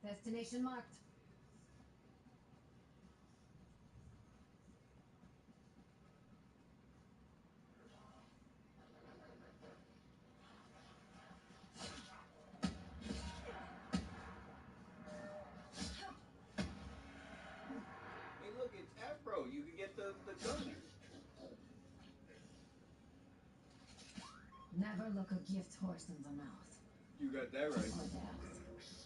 Destination marked. Hey, look, it's Afro. You can get the gun. Never look a gift horse in the mouth. You got that right. Or else.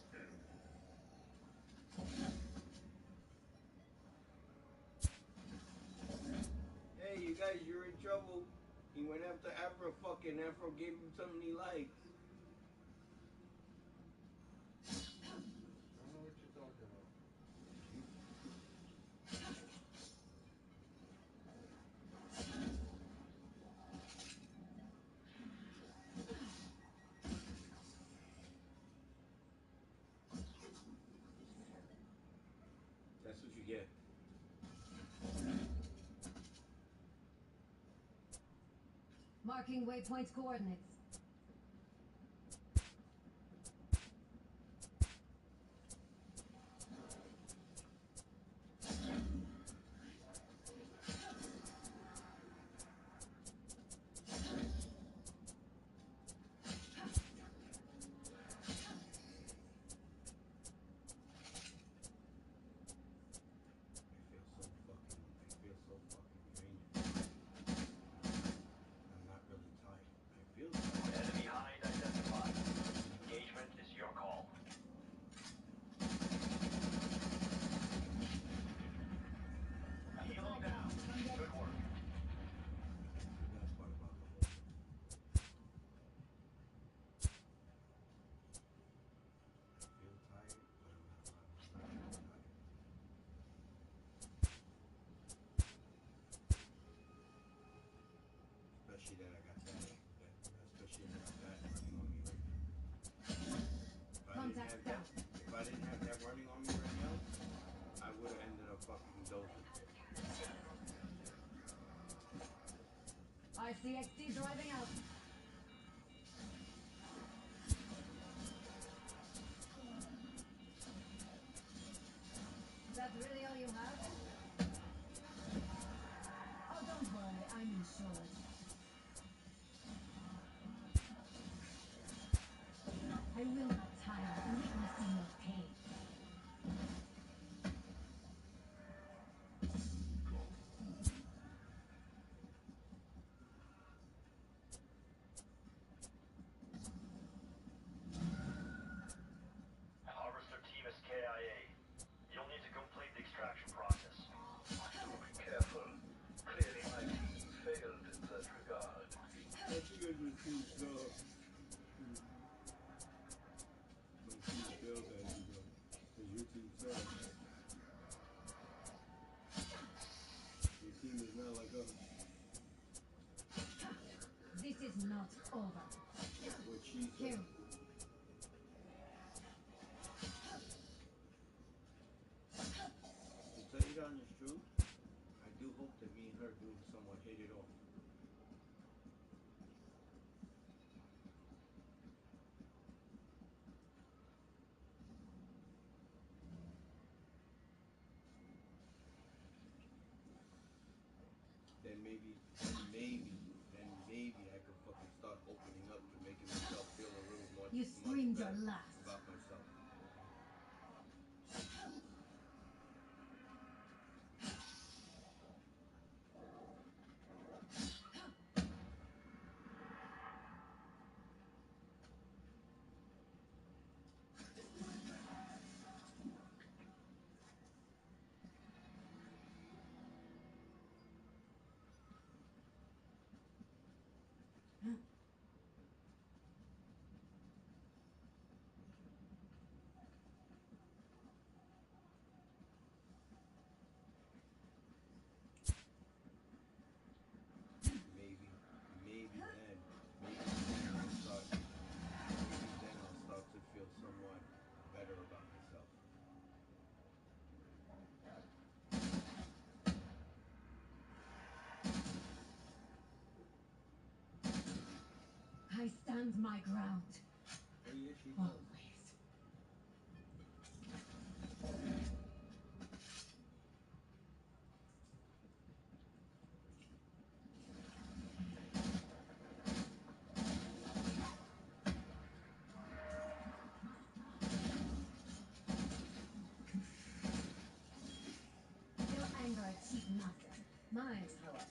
Hey, you guys, you're in trouble. He went after Afro. Fucking Afro gave him something he likes. I don't know what you're talking about. That's what you get. Marking waypoint coordinates. I feel so fucking drained. I'm not really tired. I feel tired. Enemy hind identified. Engagement is your call. Helo down. Good work. That's the best part about the whole thing. I feel tired, but I'm not really tired. Especially that I got that. Especially that I got that running on me right now. Contact down. If I didn't have that running on me right now, I would have ended up fucking dozing. RCXD driving out. Is that really all you have? Oh, don't worry, I'm insured. I will not tire witnessing your pain. Harvester team is KIA. You'll need to complete the extraction process. Do be careful. Clearly my team failed in that regard. I think I just too slow. My team fails as you go. Because your team sucks. Your team is not like us. This is not over. What she Here. said. To tell you the honest truth, I do hope that me and her do somewhat hit it off. Then maybe I could fucking start opening up to making myself feel a little more You much screamed your better last. about myself. Maybe then I'll start to feel somewhat better about myself. I stand my ground. Oh yeah, she does. Always. Mine, however.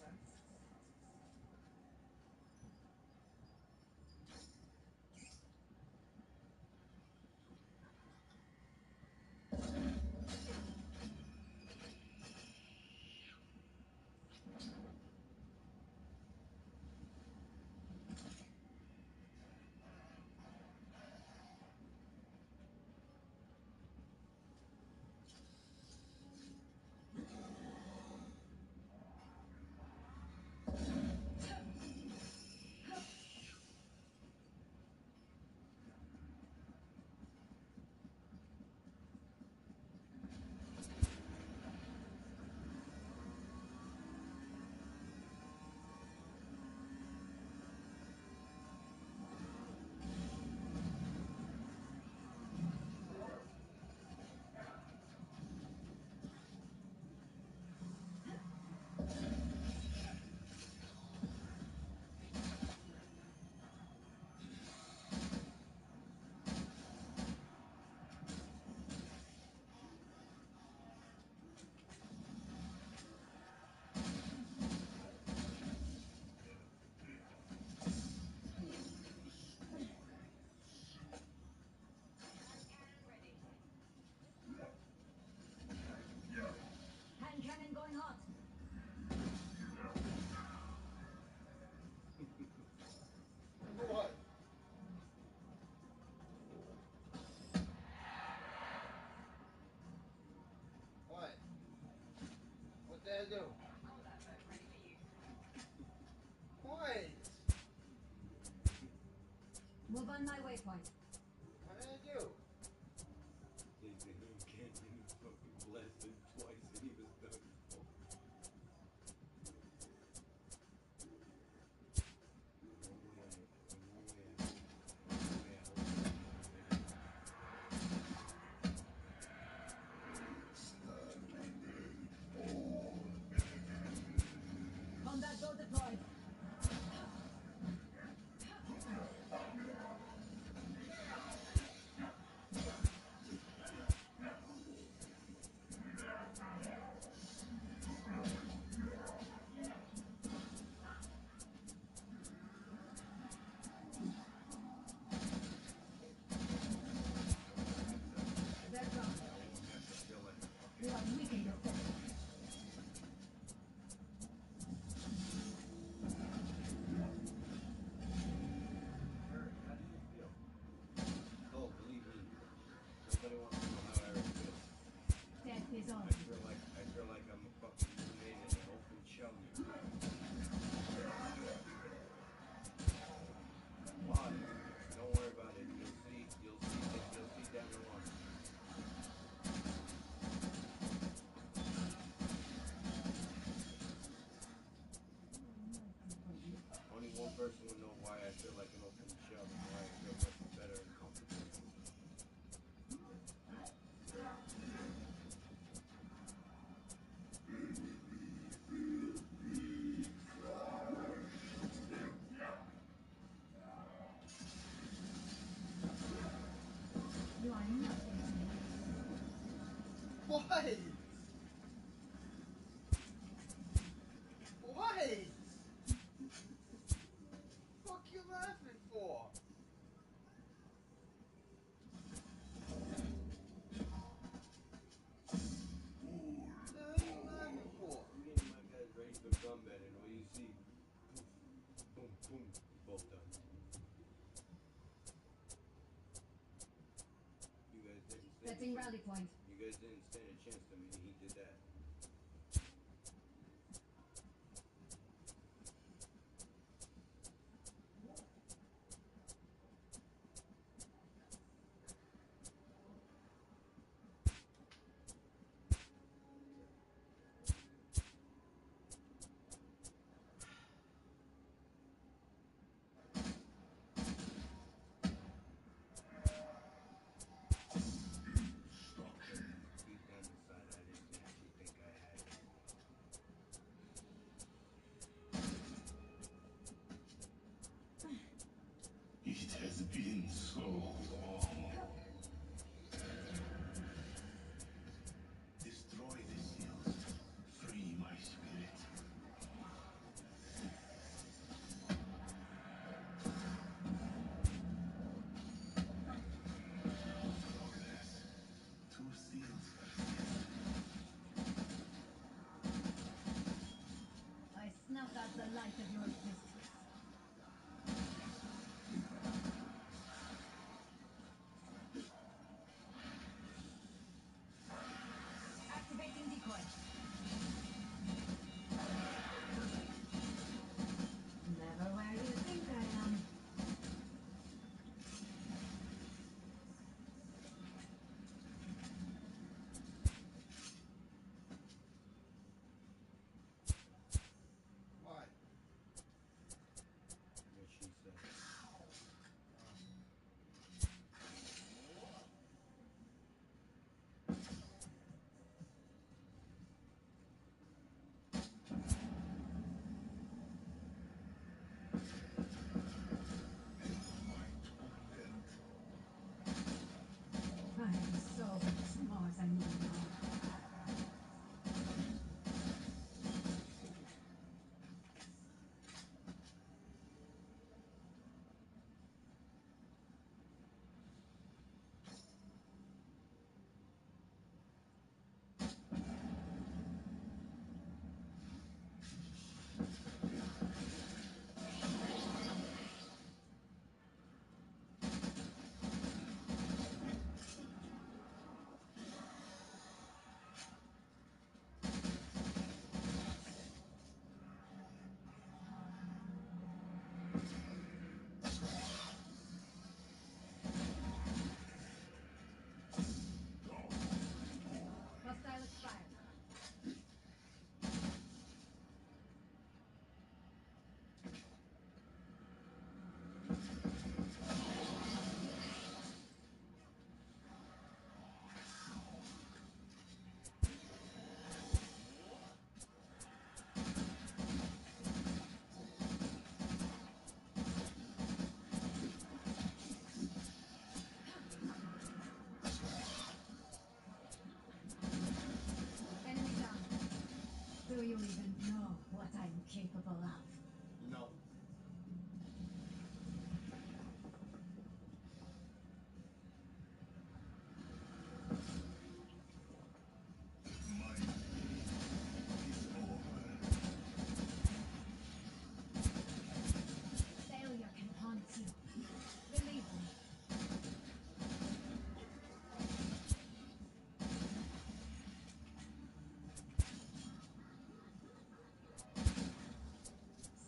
Hand cannon going hot. What? What? What did I do? What? Move on my waypoint. What did I do? They said you can't even fucking bless him twice and he was done. Combat bow deployed. They're gone. We are weakened your focus. How do you feel? Oh, believe me, nobody wants to know how Eric feels. Death is on. I feel like I'm a fucking grenade in an open shell here. Why? Don't worry about it. You'll see down the line. Only one person will know why I feel like an open shell and why I feel much better and comfortable. You are nothing to me. What? What? Fuck you laughing for? What the hell are you laughing for? Me and my guys ready for combat and all you see, boom, boom, both done. You guys didn't stand Setting rally point. You guys didn't stand a chance to me. He did that. Deep down inside, I didn't actually think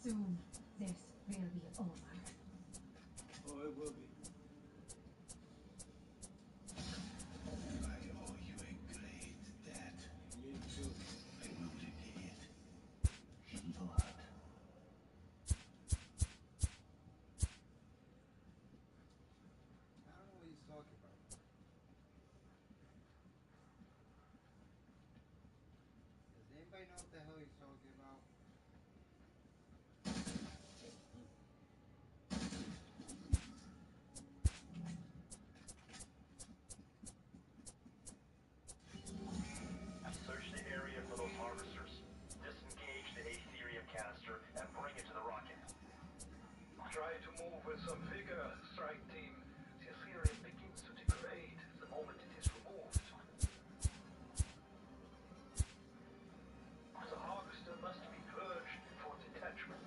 Soon, this will be over. Oh, it will be. I owe you a great debt. You too. I will repay it in blood. I don't know what he's talking about. Does anybody know what the hell he's talking about? Search the area for those harvesters. Disengage the Aetherium canister and bring it to the rocket. Try to move with some vigor, strike team. The Ethereum begins to degrade the moment it is removed. The harvester must be purged before detachment.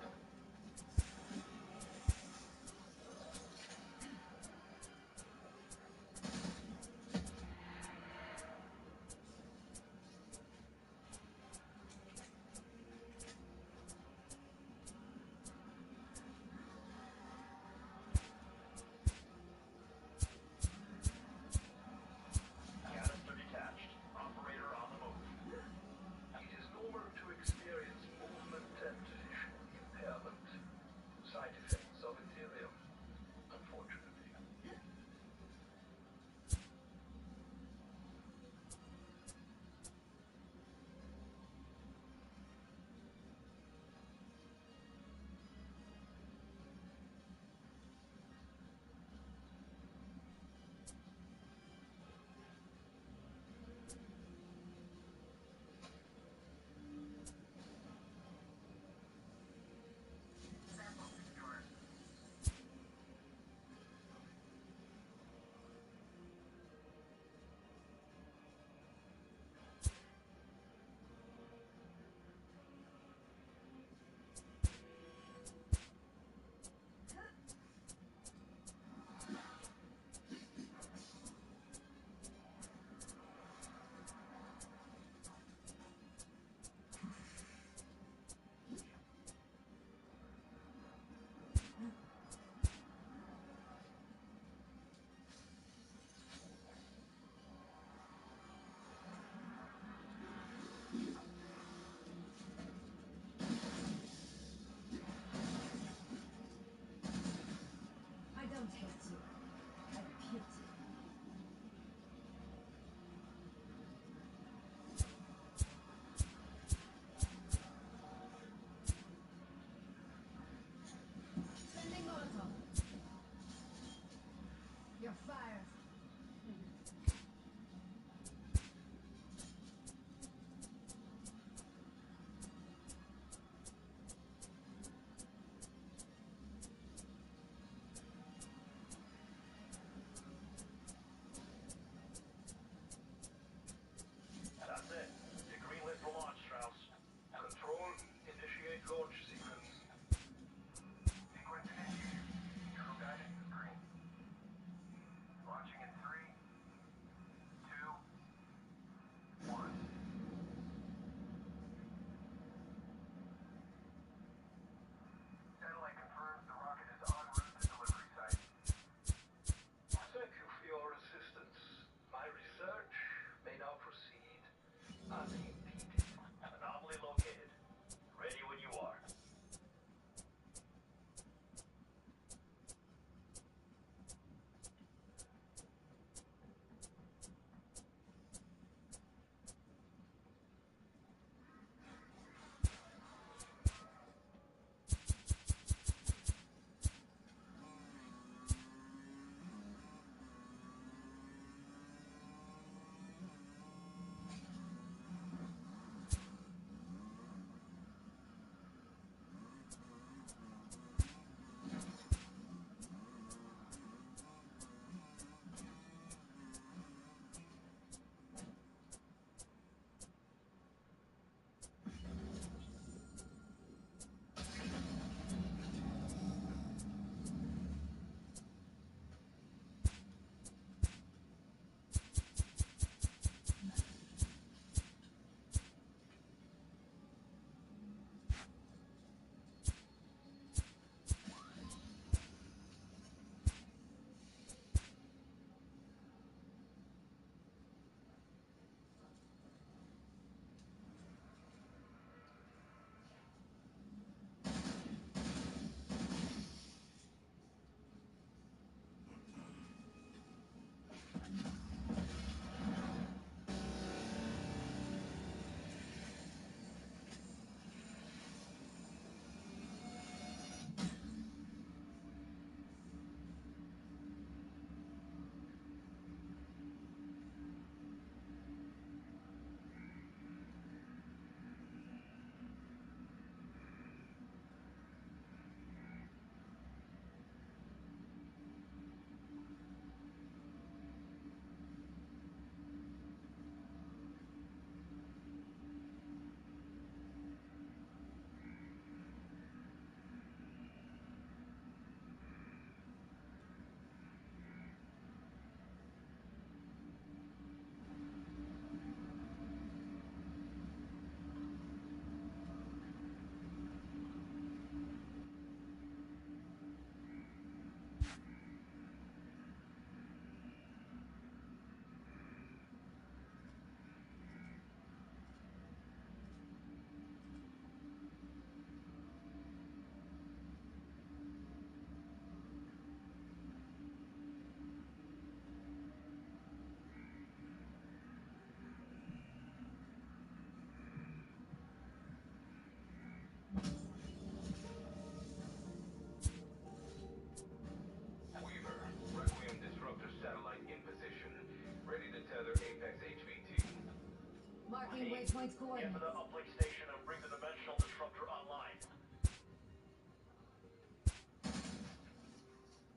Marking waypoints Get to coordinates. the uplink station and bring the dimensional disruptor online.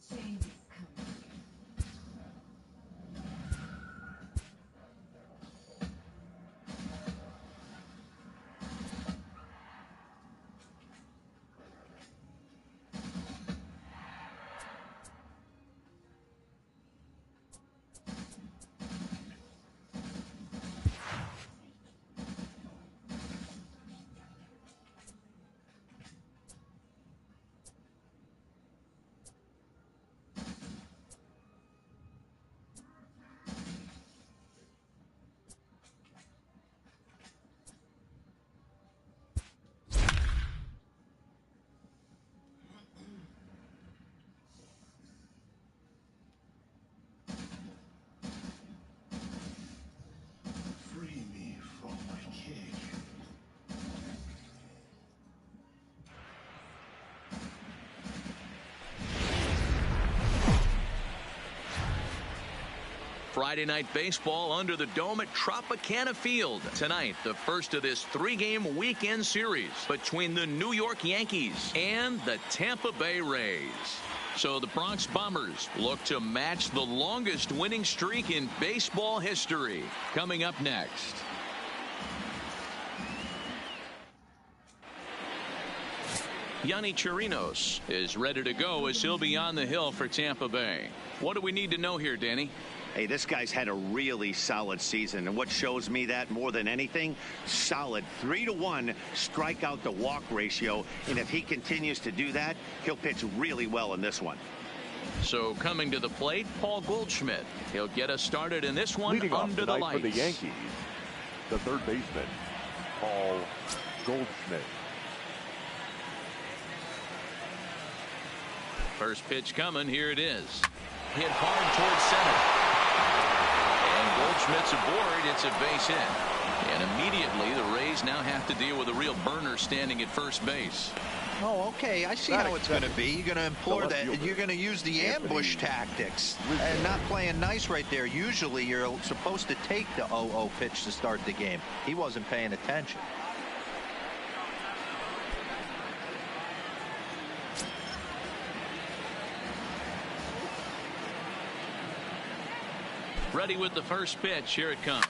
Change is coming. Free me from my cage. Friday Night Baseball under the dome at Tropicana Field. Tonight, the first of this three-game weekend series between the New York Yankees and the Tampa Bay Rays. So the Bronx Bombers look to match the longest winning streak in baseball history. Coming up next. ENice3828's is ready to go as he'll be on the hill for Tampa Bay. What do we need to know here, Danny? Hey, this guy's had a really solid season, and what shows me that more than anything, solid 3-to-1 strikeout to walk ratio, and if he continues to do that, he'll pitch really well in this one. So coming to the plate, Paul Goldschmidt. He'll get us started in this one Leading off under the tonight lights. for the Yankees, the third baseman, Paul Goldschmidt. First pitch coming. Here it is. Hit hard towards center. And Goldschmidt's aboard. It's a base hit. And immediately the Rays now have to deal with a real burner standing at first base. Oh, okay. I see how it's going to be. You're going to implore that. You're going to use the ambush tactics and not playing nice right there. Usually you're supposed to take the 0-0 pitch to start the game. He wasn't paying attention. Ready with the first pitch. Here it comes.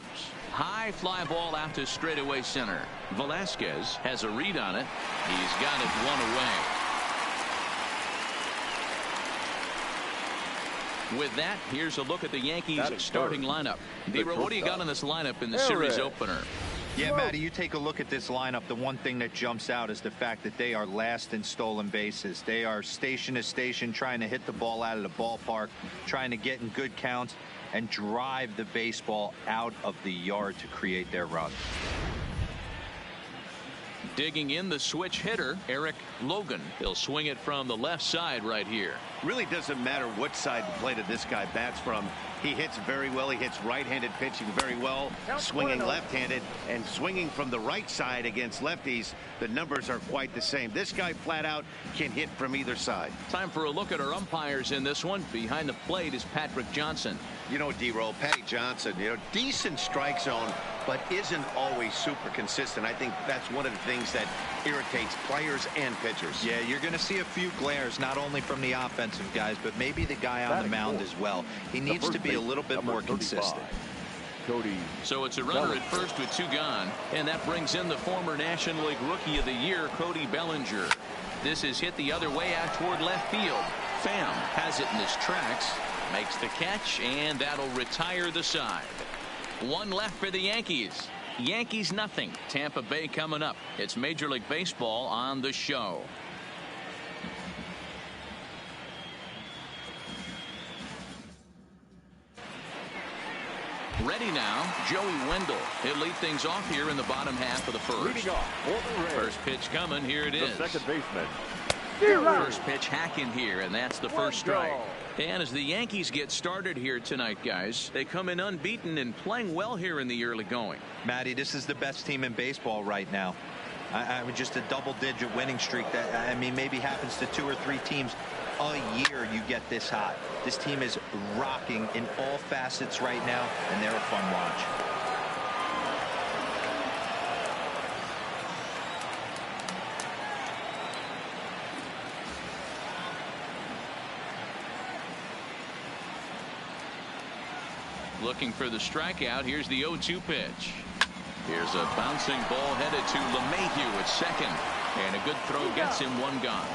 High fly ball out to straightaway center. Velasquez has a read on it. He's got it one away. With that, here's a look at the Yankees starting lineup. D-Row, what do you got on this lineup in the series opener? Yeah, Matty, you take a look at this lineup. The one thing that jumps out is the fact that they are last in stolen bases. They are station to station trying to hit the ball out of the ballpark, trying to get in good counts and drive the baseball out of the yard to create their run. Digging in the switch hitter, Eric Logan. He'll swing it from the left side right here. Really doesn't matter what side the plate of this guy bats from. He hits very well. He hits right-handed pitching very well, swinging left-handed and swinging from the right side against lefties. The numbers are quite the same. This guy flat out can hit from either side. Time for a look at our umpires in this one. Behind the plate is Patrick Johnson. You know, D-Roll, Patty Johnson, decent strike zone, but isn't always super consistent. I think that's one of the things that irritates players and pitchers. Yeah, you're going to see a few glares, not only from the offensive guys, but maybe the guy on the mound as well. He needs to be a little bit more consistent. Cody. So it's a runner at first with two gone, and that brings in the former National League Rookie of the Year, Cody Bellinger. This is hit the other way out toward left field. Pham has it in his tracks, makes the catch, and that'll retire the side. One left for the Yankees. Yankees nothing. Tampa Bay coming up. It's Major League Baseball on the show. Ready now, Joey Wendell. He'll lead things off here in the bottom half of the first. Leading off for the Rays, First pitch coming. Here it is. the second baseman. First pitch hacking here, and that's the first strike. And as the Yankees get started here tonight, guys, they come in unbeaten and playing well here in the early going. Matty, this is the best team in baseball right now. I mean, just a double-digit winning streak that, I mean, maybe happens to 2 or 3 teams a year. You get this hot. This team is rocking in all facets right now, and they're a fun watch. Looking for the strikeout. Here's the 0-2 pitch. Here's a bouncing ball headed to LeMahieu at second. And a good throw gets him one gone.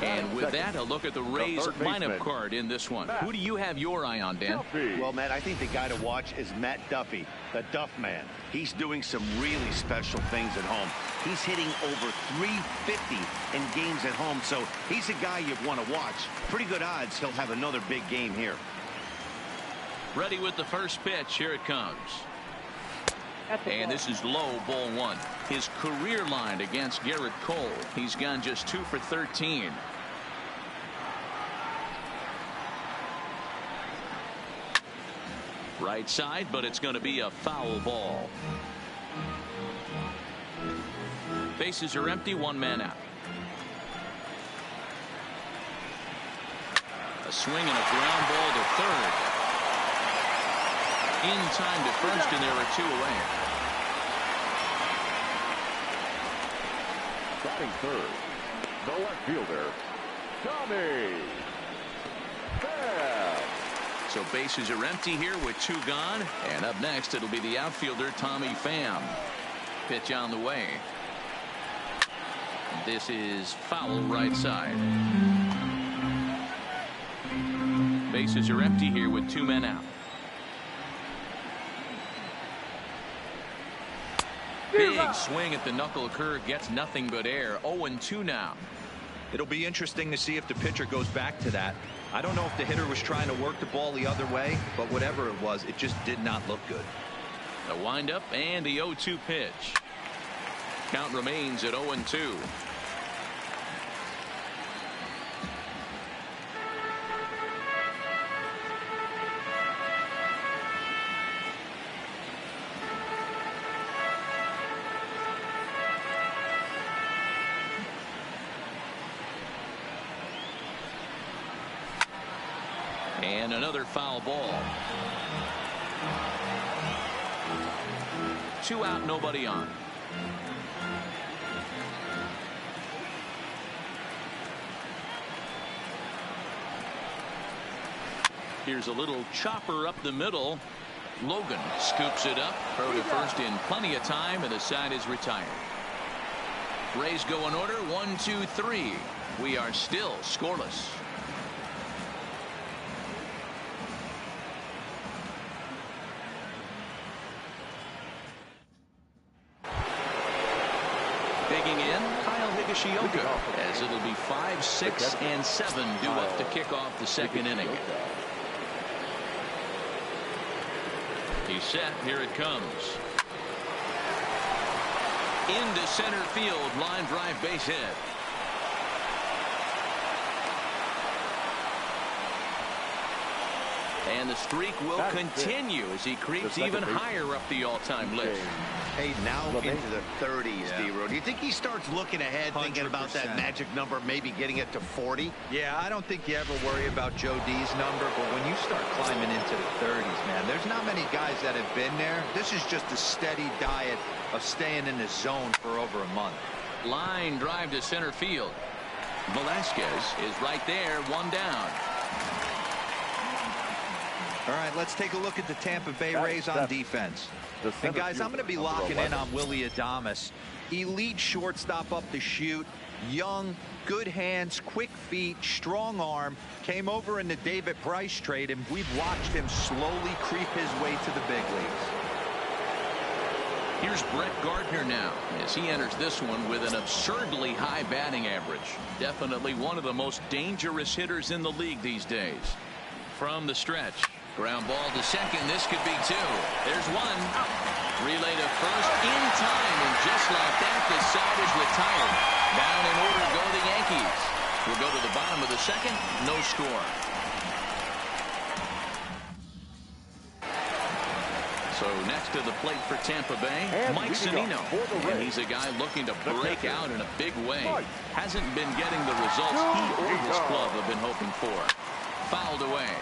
And with that, a look at the Rays lineup card in this one. Who do you have your eye on, Dan? Well, Matt, I think the guy to watch is Matt Duffy, the Duff Man. He's doing some really special things at home. He's hitting over 350 in games at home, so he's a guy you'd want to watch. Pretty good odds he'll have another big game here. Ready with the first pitch. Here it comes. And this is low, ball one. His career line against Garrett Cole. He's gone just 2 for 13. Right side, but it's going to be a foul ball. Bases are empty, 1 man out. A swing and a ground ball to third. In time to first, and there are 2 away. Batting third, the left fielder, Tommy Pham. So bases are empty here with 2 gone. And up next, it'll be the outfielder, Tommy Pham. Pitch on the way. This is foul right side. Bases are empty here with 2 men out. Big swing at the knuckle curve, gets nothing but air. 0-2 now. It'll be interesting to see if the pitcher goes back to that. I don't know if the hitter was trying to work the ball the other way, but whatever it was, it just did not look good. The windup and the 0-2 pitch. Count remains at 0-2. And another foul ball. 2 out, nobody on. Here's a little chopper up the middle. Logan scoops it up. Throw to first in plenty of time, and the side is retired. Rays go in order. 1, 2, 3. We are still scoreless. Digging in, Kyle Higashioka, as it'll be 5, 6, and 7 due up to kick off the second inning. He's set. Here it comes. Into center field. Line drive, base hit. And the streak will continue as he creeps even higher up the all-time list. Hey, now into the 30s, D-Row. Do you think he starts looking ahead, thinking about that magic number, maybe getting it to 40? Yeah, I don't think you ever worry about Joe D's number, but when you start climbing into the 30s, man, there's not many guys that have been there. This is just a steady diet of staying in the zone for over a month. Line drive to center field. Velasquez is right there, 1 down. All right, let's take a look at the Tampa Bay Rays on defense. And guys, I'm going to be locking in on Willy Adames. Elite shortstop up the chute, young, good hands, quick feet, strong arm. Came over in the David Price trade, and we've watched him slowly creep his way to the big leagues. Here's Brett Gardner now as he enters this one with an absurdly high batting average. Definitely one of the most dangerous hitters in the league these days. From the stretch. Ground ball to second. This could be 2. There's 1. Relay to first in time, and just like that, the side is retired. Down in order go the Yankees. We'll go to the bottom of the second. No score. So next to the plate for Tampa Bay, Mike Zunino. And he's a guy looking to break out in a big way. Hasn't been getting the results he or his club have been hoping for. Fouled away.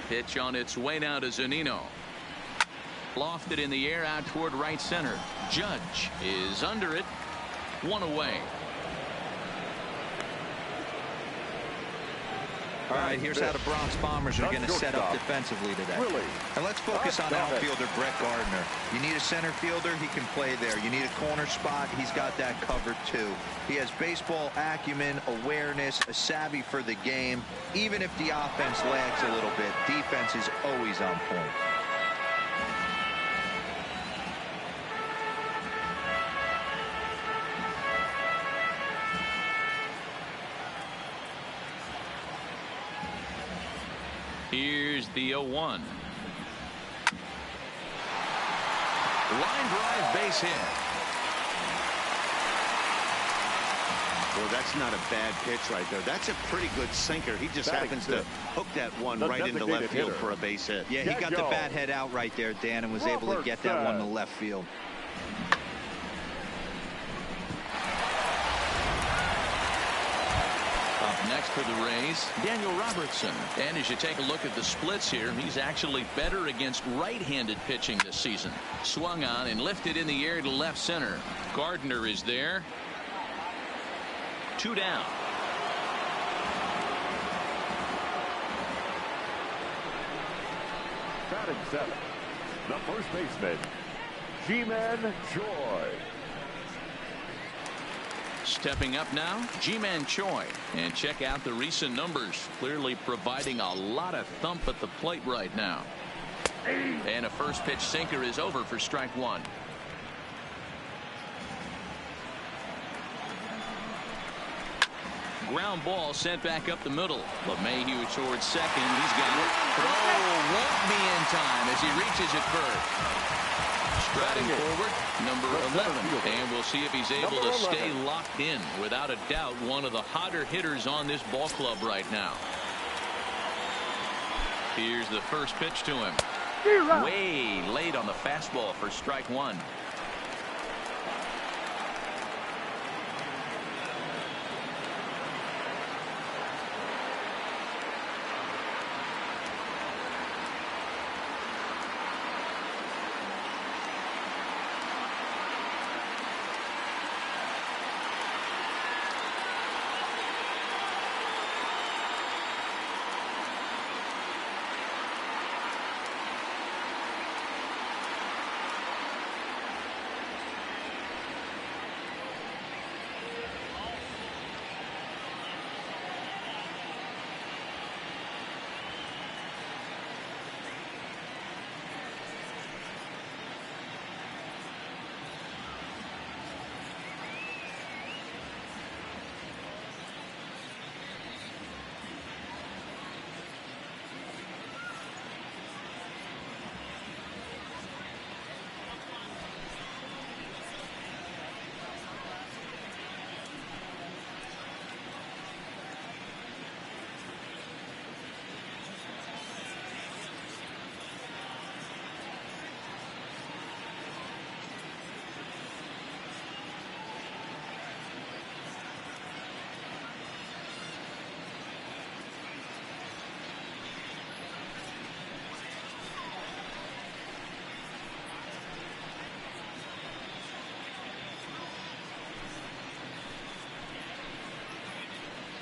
Pitch on its way now to Zunino. Lofted in the air out toward right center. Judge is under it. One away. All right, here's how the Bronx Bombers are going to set up defensively today. And let's focus on outfielder Brett Gardner. You need a center fielder, he can play there. You need a corner spot, he's got that covered too. He has baseball acumen, awareness, a savvy for the game. Even if the offense lags a little bit, defense is always on point. Here's the 0-1. Line drive, base hit. Well, that's not a bad pitch right there. That's a pretty good sinker. He just happens to hook that one right into left field for a base hit. Yeah, he got the bat head out right there, Dan, and was able to get that one to left field. Next for the Rays, Daniel Robertson. And as you take a look at the splits here, he's actually better against right-handed pitching this season. Swung on and lifted in the air to left center. Gardner is there. 2 down. Batting 7, the first baseman, G-Man Choi. Stepping up now, G-Man Choi. And check out the recent numbers. Clearly providing a lot of thump at the plate right now. And a first pitch sinker is over for strike 1. Ground ball sent back up the middle. LeMahieu towards second. He's got it. Throw won't be in time as he reaches it first. Striding forward, number 11. And we'll see if he's able to stay locked in. Without a doubt, one of the hotter hitters on this ball club right now. Here's the first pitch to him. Way late on the fastball for strike 1.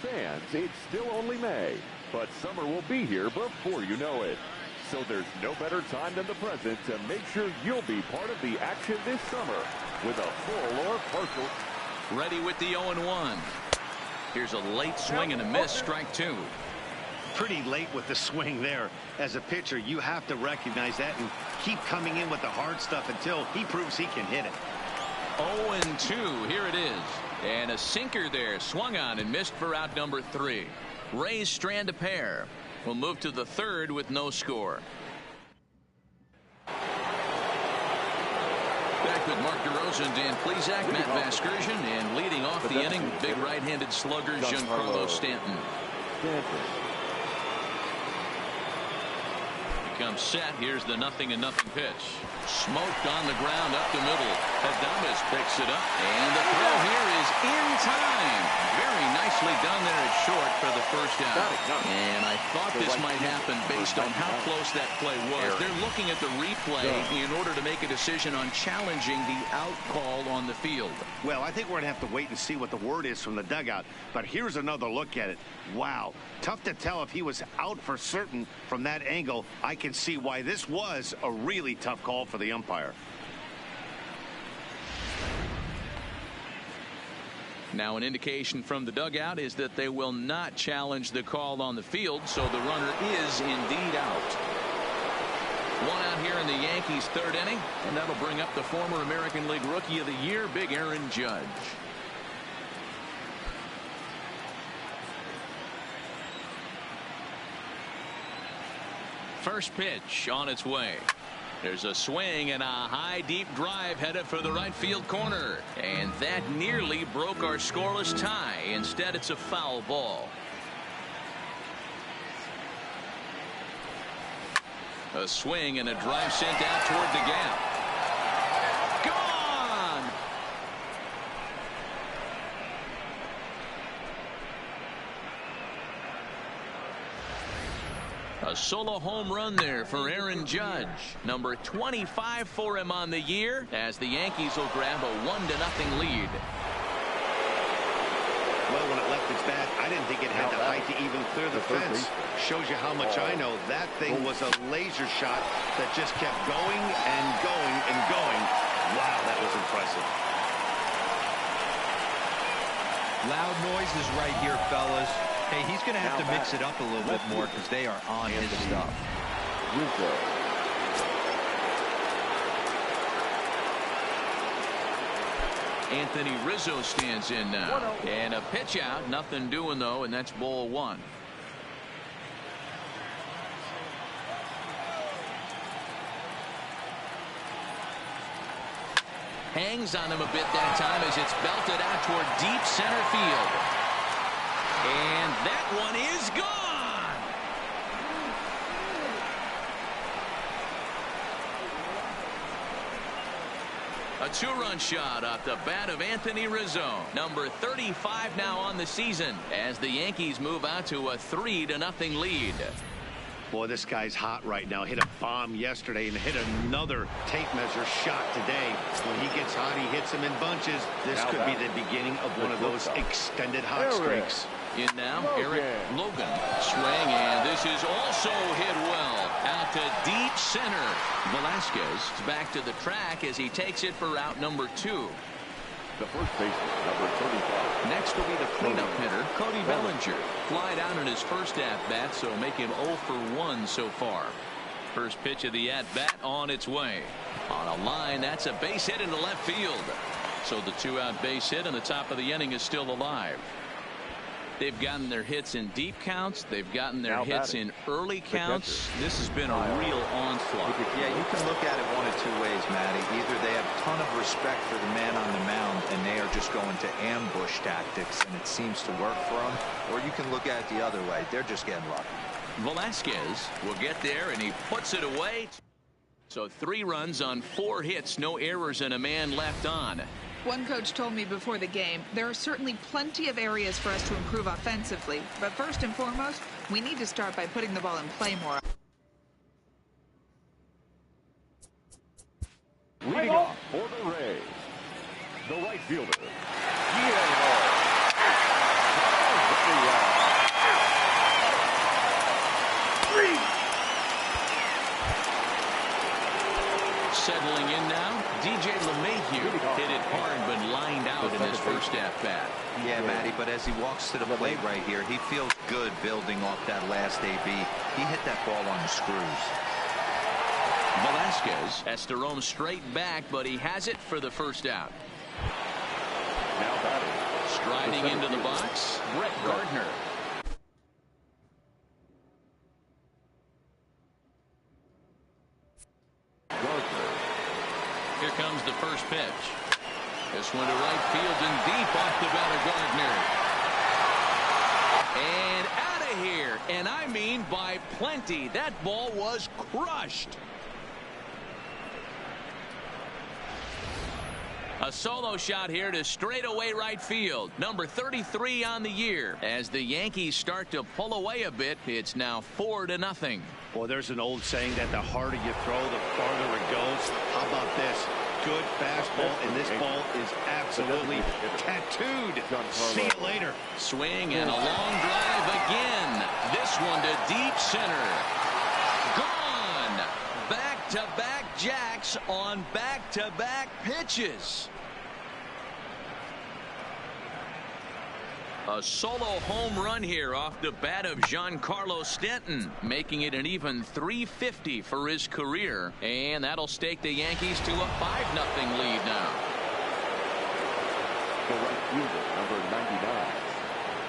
Fans, it's still only May, but summer will be here before you know it. So there's no better time than the present to make sure you'll be part of the action this summer with a full or partial. Ready with the 0-1. Here's a late swing and a miss, strike 2. Pretty late with the swing there. As a pitcher, you have to recognize that and keep coming in with the hard stuff until he proves he can hit it. 0-2. Here it is. And a sinker there, swung on and missed for out number 3. Rays strand a pair. We'll move to the 3rd with no score. Back with Mark DeRosa and Dan Plesac, Matt Vasgersian, and leading off the inning, big right-handed slugger Giancarlo Stanton. He comes set. Here's the 0-0 pitch. Smoked on the ground up the middle. Adames picks it up. And the throw here is in time. Very nicely done there at short for the first out. And I thought this might happen based on how close that play was. They're looking at the replay in order to make a decision on challenging the out call on the field. Well, I think we're going to have to wait and see what the word is from the dugout. But here's another look at it. Wow. Tough to tell if he was out for certain from that angle. I can see why this was a really tough call for the umpire. Now, an indication from the dugout is that they will not challenge the call on the field, so the runner is indeed out. One out here in the Yankees' third inning, and that'll bring up the former American League Rookie of the Year, Big Aaron Judge. First pitch on its way. There's a swing and a high deep drive headed for the right field corner, and that nearly broke our scoreless tie. Instead, it's a foul ball. A swing and a drive sent out toward the gap. Gone! A solo home run there for Aaron Judge. Number 25 for him on the year as the Yankees will grab a 1-0 lead. Well, when it left its bat, I didn't think it had the height to even clear the fence. Shows you how much I know. That thing was a laser shot that just kept going and going and going. Wow, that was impressive. Loud noises right here, fellas. Hey, he's going to have to mix it up a little bit more because they are on his stuff. Anthony Rizzo stands in now. And a pitch out. Nothing doing, though, and that's ball one. Hangs on him a bit that time as it's belted out toward deep center field. And that one is gone. A two-run shot off the bat of Anthony Rizzo. Number 35 now on the season as the Yankees move out to a 3-0 lead. Boy, this guy's hot right now. Hit a bomb yesterday and hit another tape measure shot today. When he gets hot, he hits them in bunches. This could be the beginning of one of those extended hot streaks. In now, Eric Logan. Swing, and this is also hit well. Out to deep center. Velasquez is back to the track as he takes it for out number 2. The first baseman, number 35. Next will be the cleanup hitter, Cody Bellinger. Fly down in his first at-bat, so make him 0 for 1 so far. First pitch of the at-bat on its way. On a line, that's a base hit into left field. So the 2-out base hit in the top of the inning is still alive. They've gotten their hits in deep counts. They've gotten their hits in early counts. This has been a real onslaught. Yeah, you can look at it one of two ways, Matty. Either they have a ton of respect for the man on the mound and they are just going to ambush tactics and it seems to work for them, or you can look at it the other way. They're just getting lucky. Velasquez will get there and he puts it away. So 3 runs on 4 hits, no errors and a man left on. One coach told me before the game, there are certainly plenty of areas for us to improve offensively, but first and foremost, we need to start by putting the ball in play more. Leading off for the Rays, the right fielder, Settling in now, DJ LeMahieu hit it hard but lined out in his first at-bat. Yeah, Matty, but as he walks to the plate right here, he feels good building off that last AB. He hit that ball on the screws. Velasquez has to roam straight back, but he has it for the first out. now batting. Striding into the box, Brett Gardner. Here comes the first pitch. This one to right field and deep off the bat of Gardner. And out of of here, and I mean by plenty. That ball was crushed. A solo shot here to straightaway right field. Number 33 on the year. As the Yankees start to pull away a bit, it's now 4-0. Well, there's an old saying that the harder you throw, the farther it goes. How about this? Good fastball, and this ball is absolutely tattooed. See you later. Swing and a long drive again. This one to deep center. Gone. Back-to-back jacks on back-to-back pitches. A solo home run here off the bat of Giancarlo Stanton, making it an even .350 for his career. And that'll stake the Yankees to a 5-0 lead now. The right fielder, number 99,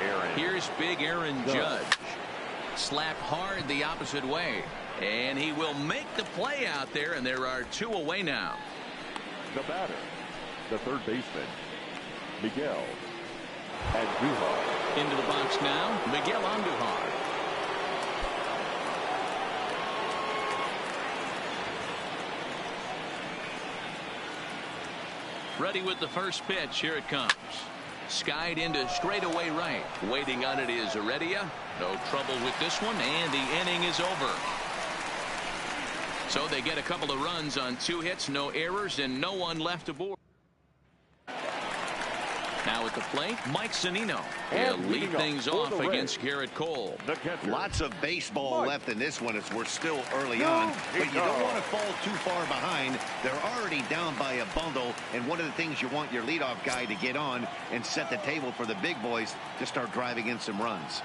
Aaron. Here's big Aaron Judge. Slap hard the opposite way. And he will make the play out there, and there are 2 away now. The batter, the third baseman, Miguel Andujar. Into the box now, Miguel Andujar. Ready with the first pitch. Here it comes. Skied into straightaway right. Waiting on it is Heredia. No trouble with this one, and the inning is over. So they get a couple of runs on 2 hits, no errors, and no one left aboard. Now at the plate, Mike Zunino. He'll lead things off against Garrett Cole. Lots of baseball left in this one as we're still early on. But you don't want to fall too far behind. They're already down by a bundle. And one of the things you want your leadoff guy to get on and set the table for the big boys to start driving in some runs.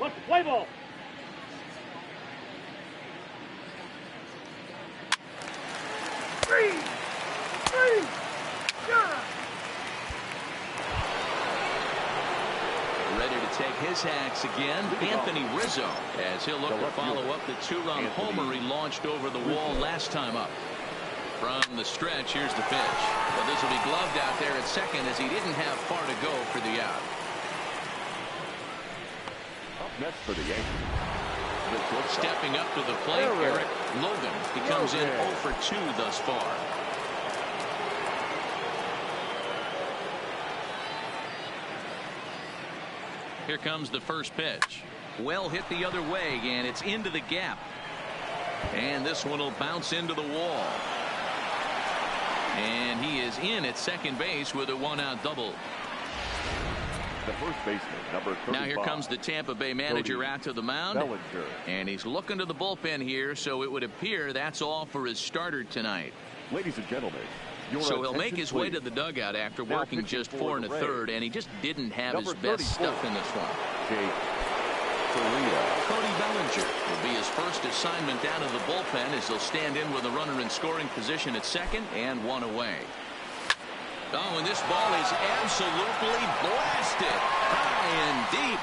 Let's play ball. Three. Ready to take his hacks again, Anthony Rizzo, as he'll look to follow up the 2-run homer he launched over the wall last time up. From the stretch, here's the pitch. But this will be gloved out there at second as he didn't have far to go for the out. Next for the Yankees. Stepping up to the plate, Eric Logan. He comes in 0 for 2 thus far. Here comes the first pitch. Well hit the other way, and it's into the gap. And this one will bounce into the wall. And he is in at second base with a 1-out double. The first baseman, number 35. Now here comes the Tampa Bay manager out to the mound. Bellinger. And he's looking to the bullpen here, so it would appear that's all for his starter tonight. Ladies and gentlemen, so he'll make his way to the dugout after working just 4 1/3, and he just didn't have his best stuff in this one. Cody Bellinger will be his first assignment down to the bullpen as he'll stand in with a runner in scoring position at second and 1 away. Oh, and this ball is absolutely blasted high and deep,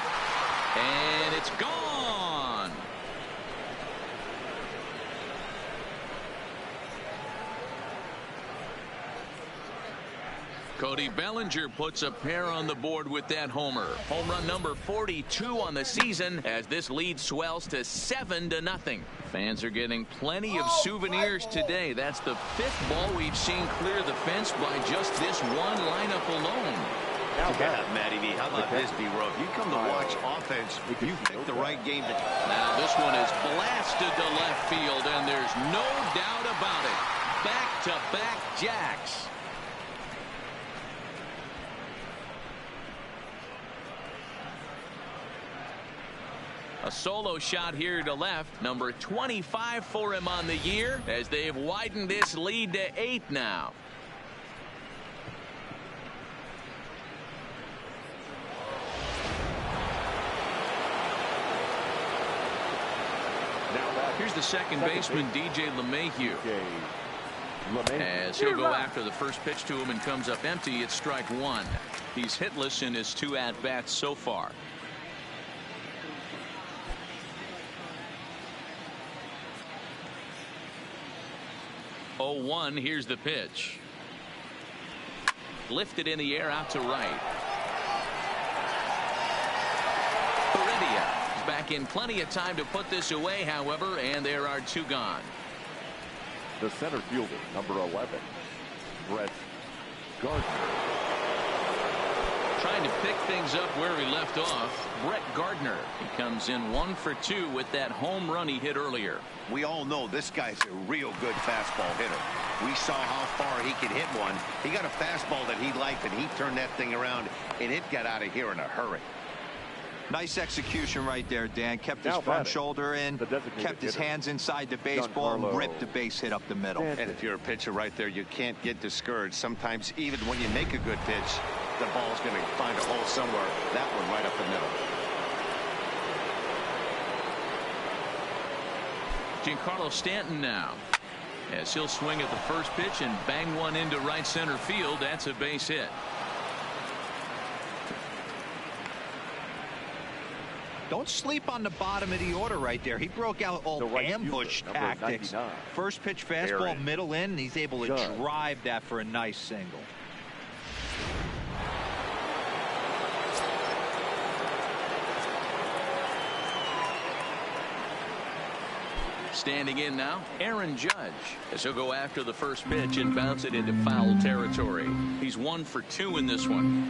and it's gone. Cody Bellinger puts a pair on the board with that homer. Home run number 42 on the season as this lead swells to 7-0. Fans are getting plenty of souvenirs today. That's the 5th ball we've seen clear the fence by just this one lineup alone. Yeah, Matty V, how about this, B-Row? If you come to watch offense, you pick the right game to... Now this one is blasted to left field, and there's no doubt about it. Back-to-back jacks. A solo shot here to left. Number 25 for him on the year as they've widened this lead to 8 now. Here's the second baseman, DJ LeMahieu. As he'll go after the first pitch to him and comes up empty, it's strike 1. He's hitless in his 2 at-bats so far. 0-1. Here's the pitch. Lifted in the air out to right. Heredia is back in plenty of time to put this away, however, and there are 2 gone. The center fielder, number 11, Brett Gardner. Trying to pick things up where he left off. Brett Gardner. He comes in 1 for 2 with that home run he hit earlier. We all know this guy's a real good fastball hitter. We saw how far he could hit one. He got a fastball that he liked, and he turned that thing around, and it got out of here in a hurry. Nice execution right there, Dan. Kept his front shoulder in, kept his hands inside the baseball, and ripped the base hit up the middle. And if you're a pitcher right there, you can't get discouraged. Sometimes even when you make a good pitch, the ball's going to find a hole somewhere. That one right up the middle. Giancarlo Stanton now, as he'll swing at the first pitch and bang one into right center field. That's a base hit. Don't sleep on the bottom of the order right there. He broke out all ambush tactics. First pitch fastball, middle in, and he's able to drive that for a nice single. Standing in now, Aaron Judge, as he'll go after the first pitch and bounce it into foul territory. He's 1 for 2 in this one.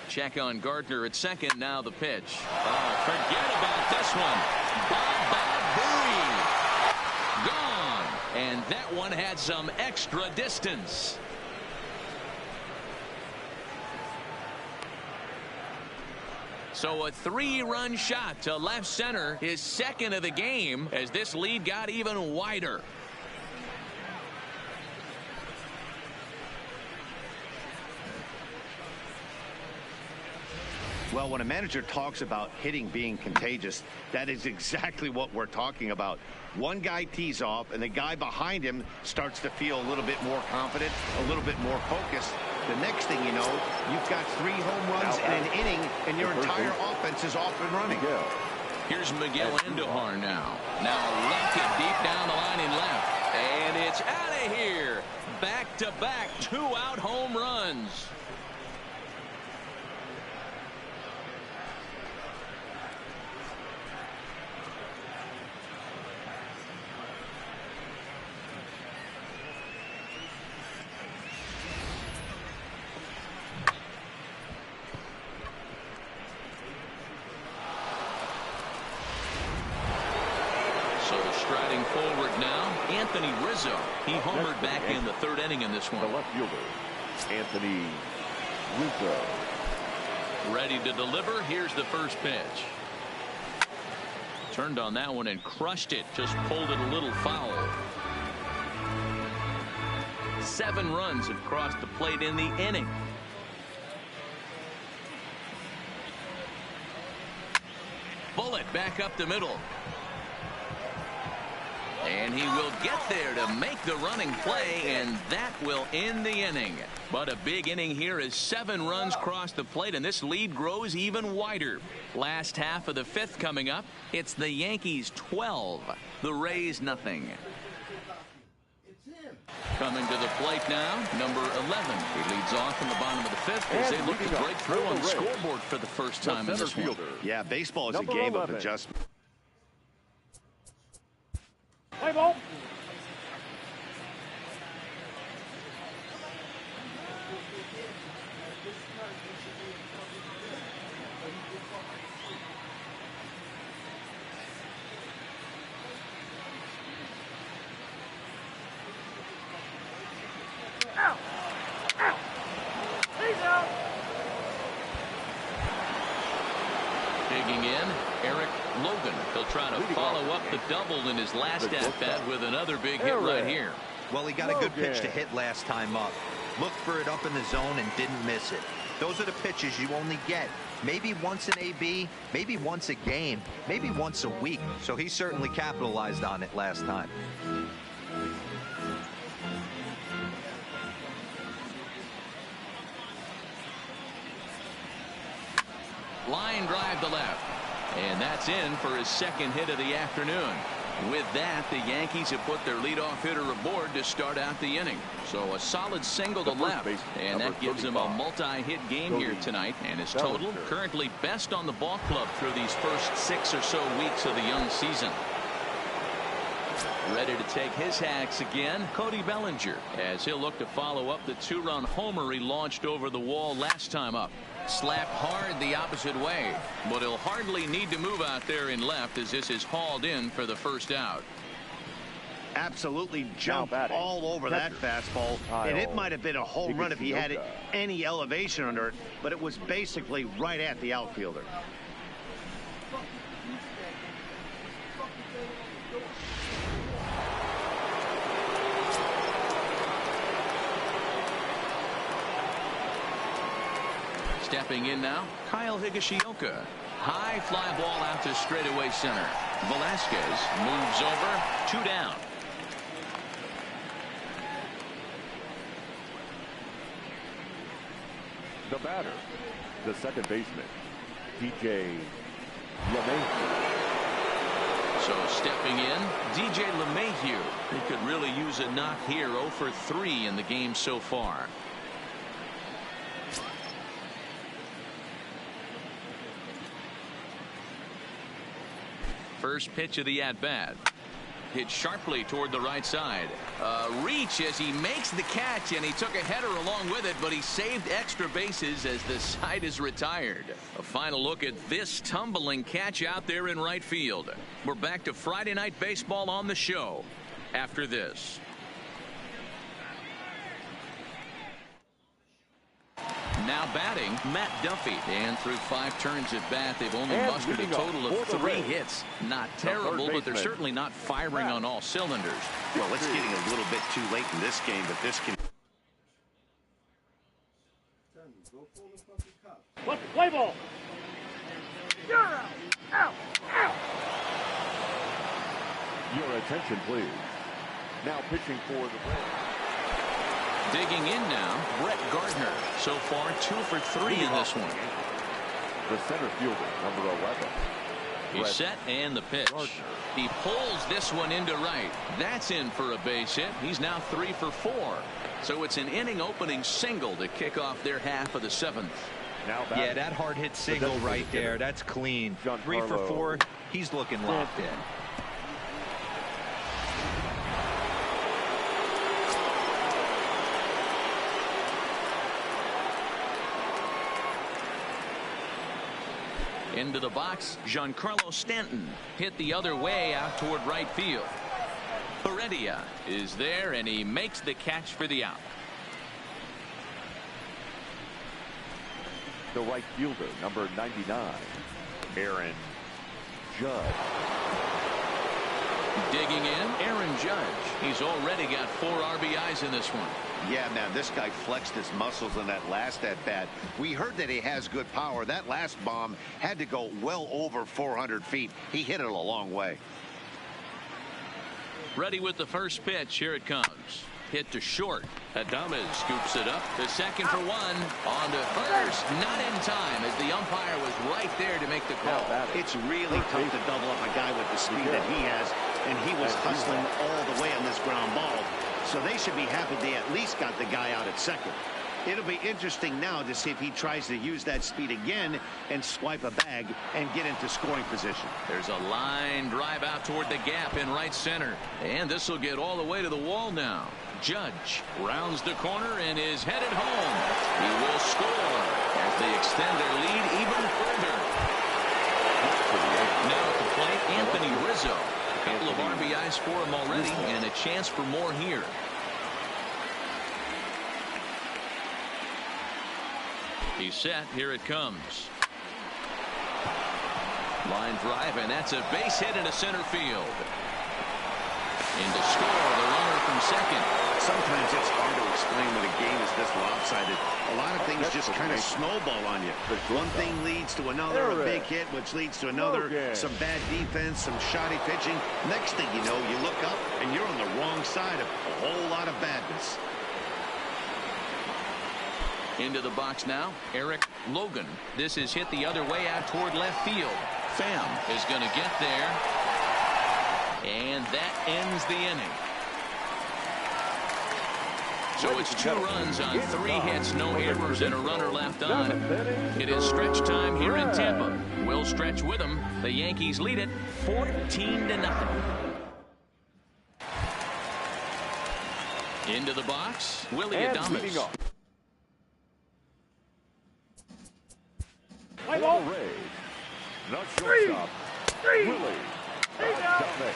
Check on Gardner at second. Now the pitch. Oh, forget about this one. Booey. Gone. And that one had some extra distance. So a 3-run shot to left center, his second of the game, as this lead got even wider. Well, when a manager talks about hitting being contagious, that is exactly what we're talking about. One guy tees off, and the guy behind him starts to feel a little bit more confident, a little bit more focused. The next thing you know, you've got 3 home runs in an inning, and your entire offense is off and running. Here's Miguel Andujar now. Now lefted deep down the line in left. And it's out of here. Back-to-back 2-out home runs. Striding forward now, Anthony Rizzo. He homered back in the 3rd inning in this one. The left fielder, Anthony Rizzo. Ready to deliver. Here's the first pitch. Turned on that one and crushed it. Just pulled it a little foul. 7 runs have crossed the plate in the inning. Bullet back up the middle. And he will get there to make the running play, and that will end the inning. But a big inning here as 7 runs cross the plate, and this lead grows even wider. Last half of the 5th coming up. It's the Yankees 12, the Rays nothing. Coming to the plate now, number 11. He leads off in the bottom of the 5th as they look to break through on the scoreboard for the first time in this one. Yeah, baseball is a game of adjustment. Play ball. Digging in, Eric Logan. He'll try to follow up the double in his last at-bat with another big hit right here. Well, he got a good pitch to hit last time up. Looked for it up in the zone and didn't miss it. Those are the pitches you only get maybe once an AB, maybe once a game, maybe once a week. So he certainly capitalized on it last time. Line drive to left. And that's in for his second hit of the afternoon. With that, the Yankees have put their leadoff hitter aboard to start out the inning. So a solid single to left, and that gives him a multi-hit game here tonight. And his total currently best on the ball club through these first 6 or so weeks of the young season. Ready to take his hacks again, Cody Bellinger, as he'll look to follow up the 2-run homer he launched over the wall last time up. Slapped hard the opposite way, but he'll hardly need to move out there in left as this is hauled in for the first out. Absolutely jumped all over that fastball, and it might have been a home run if he had any elevation under it, but it was basically right at the outfielder. Stepping in now, Kyle Higashioka. High fly ball out to straightaway center. Velasquez moves over, 2 down. The batter, the second baseman, DJ LeMahieu. So stepping in, DJ LeMahieu. He could really use a knock here, 0 for 3 in the game so far. First pitch of the at-bat. Hit sharply toward the right side. Reach as he makes the catch, and he took a header along with it, but he saved extra bases as the side is retired. A final look at this tumbling catch out there in right field. We're back to Friday Night Baseball on the show after this. Now batting, Matt Duffy. And through 5 turns at bat, they've only mustered a total of 3 hits. Not terrible, but they're certainly not firing on all cylinders. Well, it's getting a little bit too late in this game, but this can... What's the play ball? You're out. Out. Out. Your attention, please. Now pitching for the Braves. Digging in now, Brett Gardner. So far, 2 for 3 in this one. The center fielder, number 11. He's set and the pitch. He pulls this one into right. That's in for a base hit. He's now 3 for 4. So it's an inning opening single to kick off their half of the 7th. Yeah, that hard hit single right there. That's clean. 3 for 4. He's looking locked in. Into the box, Giancarlo Stanton hit the other way out toward right field. Heredia is there, and he makes the catch for the out. The right fielder, number 99, Aaron Judge. Digging in, Aaron Judge. He's already got 4 RBIs in this one. Yeah, man, this guy flexed his muscles in that last at-bat. We heard that he has good power. That last bomb had to go well over 400 feet. He hit it a long way. Ready with the first pitch. Here it comes. Hit to short. Adames scoops it up to second for 1. On to first. Not in time, as the umpire was right there to make the call. It's really tough to double up a guy with the speed that he has, and he was hustling all the way on this ground ball. So they should be happy they at least got the guy out at second. It'll be interesting now to see if he tries to use that speed again and swipe a bag and get into scoring position. There's a line drive out toward the gap in right center. And this will get all the way to the wall now. Judge rounds the corner and is headed home. He will score as they extend their lead even further. Now at the plate, Anthony Rizzo. A couple of RBIs for him already, and a chance for more here. He's set. Here it comes. Line drive, and that's a base hit into center field. In to score, the runner from second. Sometimes it's hard to explain when a game is this lopsided. A lot of things just kind of snowball on you. One thing leads to another, a big hit, which leads to another, some bad defense, some shoddy pitching. Next thing you know, you look up and you're on the wrong side of a whole lot of badness. Into the box now, Eric Logan. This is hit the other way out toward left field. Pham is going to get there. And that ends the inning. So it's 2 runs on 3 hits, no errors, and a runner left on. It is stretch time here in Tampa. We'll stretch with them. The Yankees lead it 14-0. Into the box, Willie Adames. For the Rays, the shortstop, Willie Adames.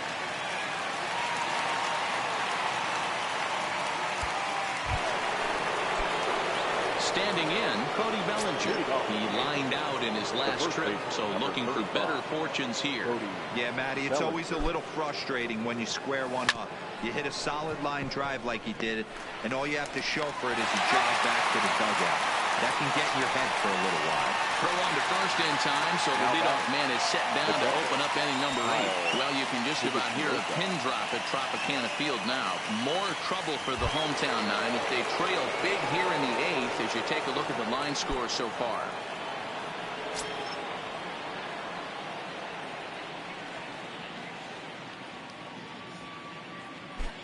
Standing in, Cody Bellinger. He lined out in his last trip, so looking for better fortunes here. Yeah, Matty, it's always a little frustrating when you square one up. You hit a solid line drive like he did, and all you have to show for it is you jog back to the dugout. That can get in your head for a little while. Throw on to first in time, so the leadoff man is set down to open up inning number 8. Well, you can just about hear a pin drop at Tropicana Field now. More trouble for the hometown 9 if they trail big here in the 8th as you take a look at the line score so far.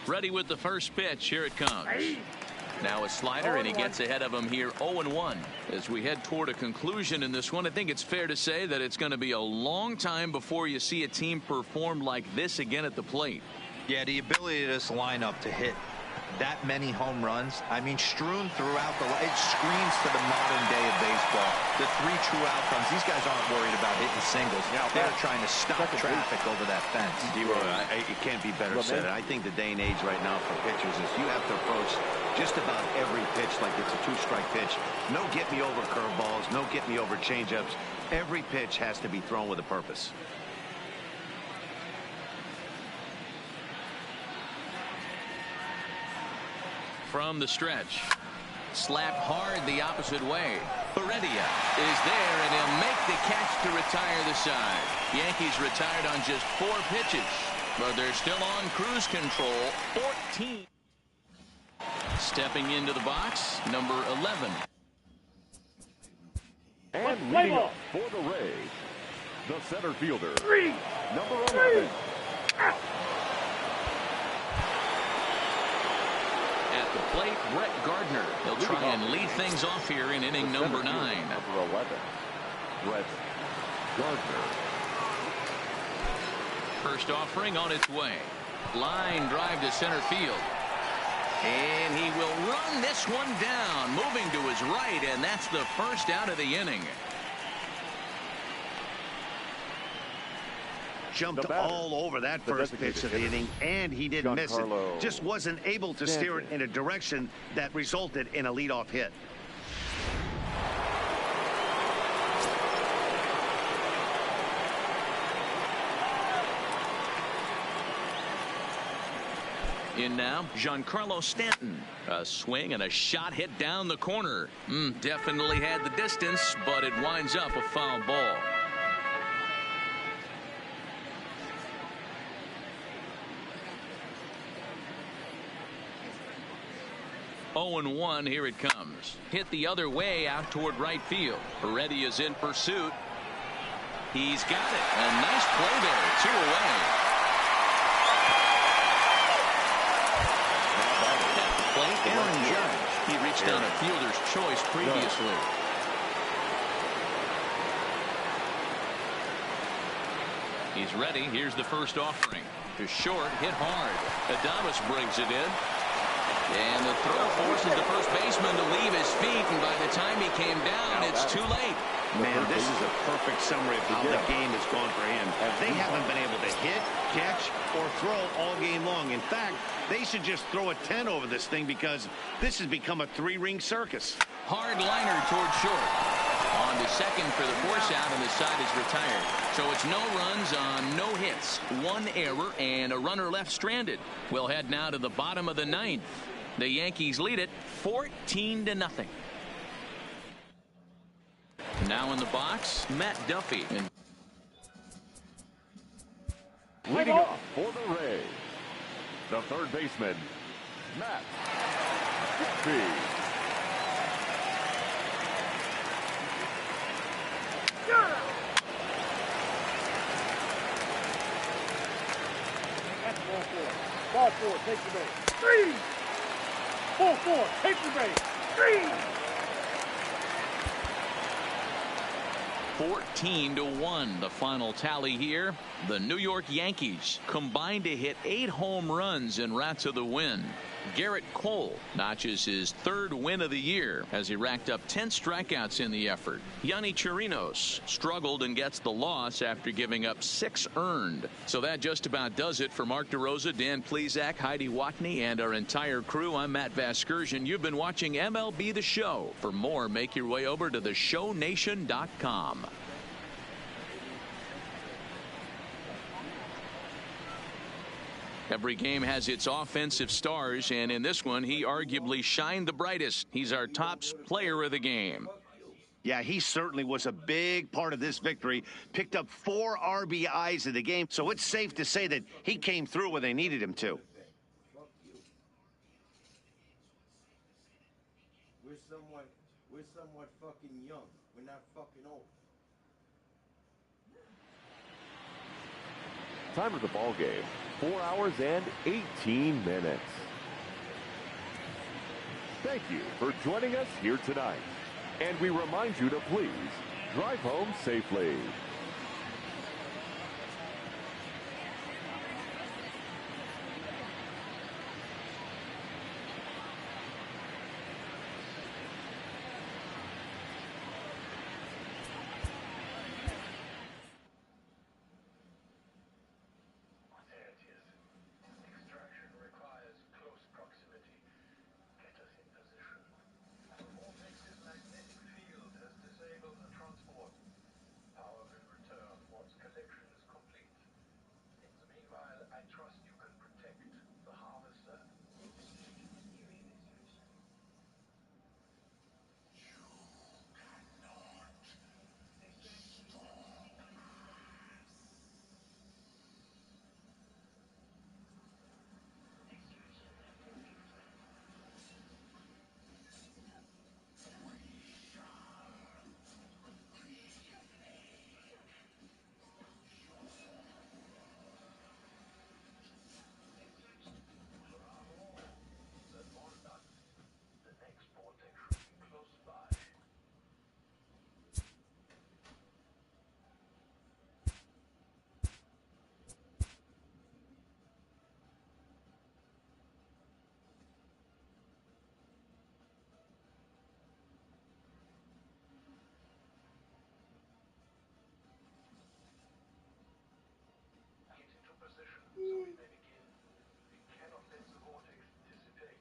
Ready with the first pitch. Here it comes. Now a slider, and he gets ahead of him here 0-1. As we head toward a conclusion in this one, I think it's fair to say that it's going to be a long time before you see a team perform like this again at the plate. Yeah, the ability of this lineup to hit that many home runs, I mean, strewn throughout it screams to the modern day of baseball. The 3 true outcomes. These guys aren't worried about hitting singles. They're trying to stop traffic over that fence. It can't be better said. I think the day and age right now for pitchers is you have to approach just about every pitch like it's a 2-strike pitch. No get-me-over curveballs, no get-me-over changeups. Every pitch has to be thrown with a purpose. From the stretch, slapped hard the opposite way. Heredia is there, and he'll make the catch to retire the side. Yankees retired on just 4 pitches, but they're still on cruise control. 14. Stepping into the box, number 11. And leading up for the Rays, the center fielder, number 11. At the plate, Brett Gardner. He'll try and lead things off here in inning number 9. Number 11, Brett Gardner. First offering on its way. Line drive to center field. And he will run this one down, moving to his right, and that's the first out of the inning. Jumped all over that first pitch of the inning, and he didn't miss it. Just wasn't able to steer it in a direction that resulted in a leadoff hit. In now, Giancarlo Stanton. A swing and a shot hit down the corner. Definitely had the distance, but it winds up a foul ball. Oh and 1, here it comes. Hit the other way out toward right field. Heredia is in pursuit. He's got it. A nice play there. 2 away. At the plate, Aaron Judge. He reached on a fielder's choice previously. He's ready. Here's the first offering. To short, hit hard. Adames brings it in. And the throw forces the first baseman to leave his feet, and by the time he came down, it's too late. Man, this is a perfect summary of how the game has gone for him. They haven't been able to hit, catch, or throw all game long. In fact, they should just throw a 10 over this thing because this has become a 3-ring circus. Hard liner toward short. On to second for the force out, and the side is retired. So it's no runs on no hits, 1 error, and a runner left stranded. We'll head now to the bottom of the 9th. The Yankees lead it 14-0. Now in the box, Matt Duffy. Leading off for the Rays, the third baseman, Matt Duffy. You're out. That's ball four. Ball four, take the base. Three. Ball four, take the base. Three. 14-1, the final tally here. The New York Yankees combined to hit 8 home runs en route to the win. Garrett Cole notches his 3rd win of the year as he racked up 10 strikeouts in the effort. Yonny Chirinos struggled and gets the loss after giving up 6 earned. So that just about does it for Mark DeRosa, Dan Plesac, Heidi Watney, and our entire crew. I'm Matt Vasgersian. You've been watching MLB The Show. For more, make your way over to theshownation.com. Every game has its offensive stars, and in this one, he arguably shined the brightest. He's our top player of the game. Yeah, he certainly was a big part of this victory. Picked up 4 RBIs in the game, so it's safe to say that he came through when they needed him to. Fuck you. We're somewhat fucking young. We're not fucking old. Time of the ball game, 4 hours and 18 minutes. Thank you for joining us here tonight. And we remind you to please drive home safely. Extraction requires close proximity. Get us in position. The vortex's magnetic field has disabled the transport. Power will return once collection is complete. In the meanwhile, I trust you can protect the harvester. The next vortex should be close by. Get into position so we may begin. We cannot let the vortex dissipate.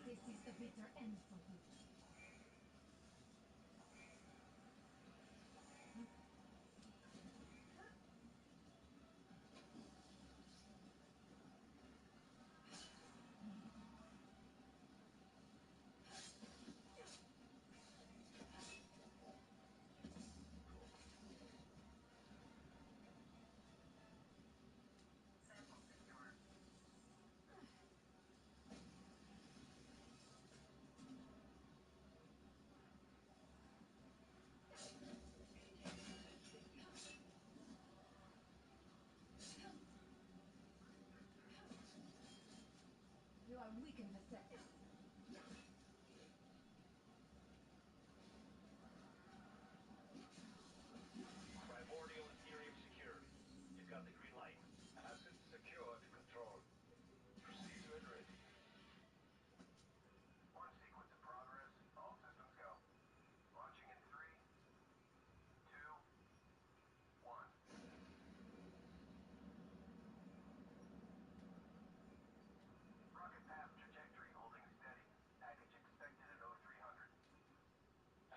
This is the bitter end for you. weak and pathetic. Primordial Ethereum secured. You've got the green light. Assets secured, Control. Proceed when ready. Launch sequence in progress. All systems go. Launching in 3, 2, 1. Rocket path trajectory holding steady. Package expected at 0300.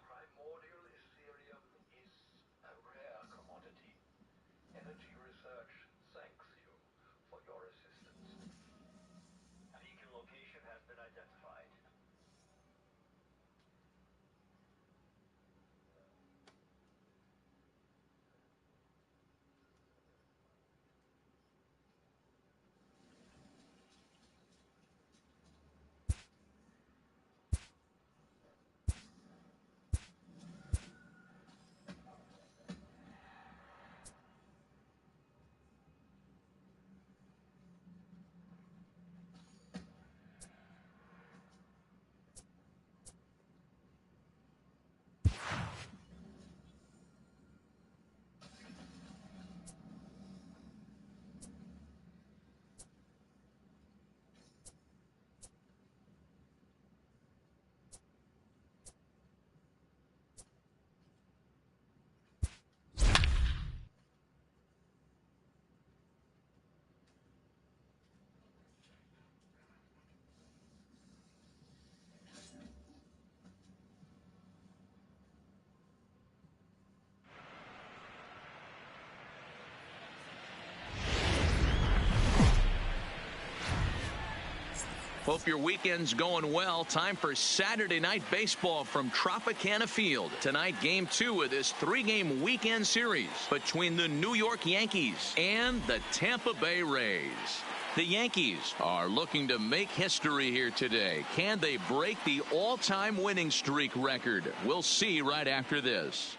Primordial Ethereum is a rare commodity. Energy Research thanks you for your assistance. Beacon location has been identified. Hope your weekend's going well. Time for Saturday night baseball from Tropicana Field. Tonight, game 2 of this 3-game weekend series between the New York Yankees and the Tampa Bay Rays. The Yankees are looking to make history here today. Can they break the all-time winning streak record? We'll see right after this.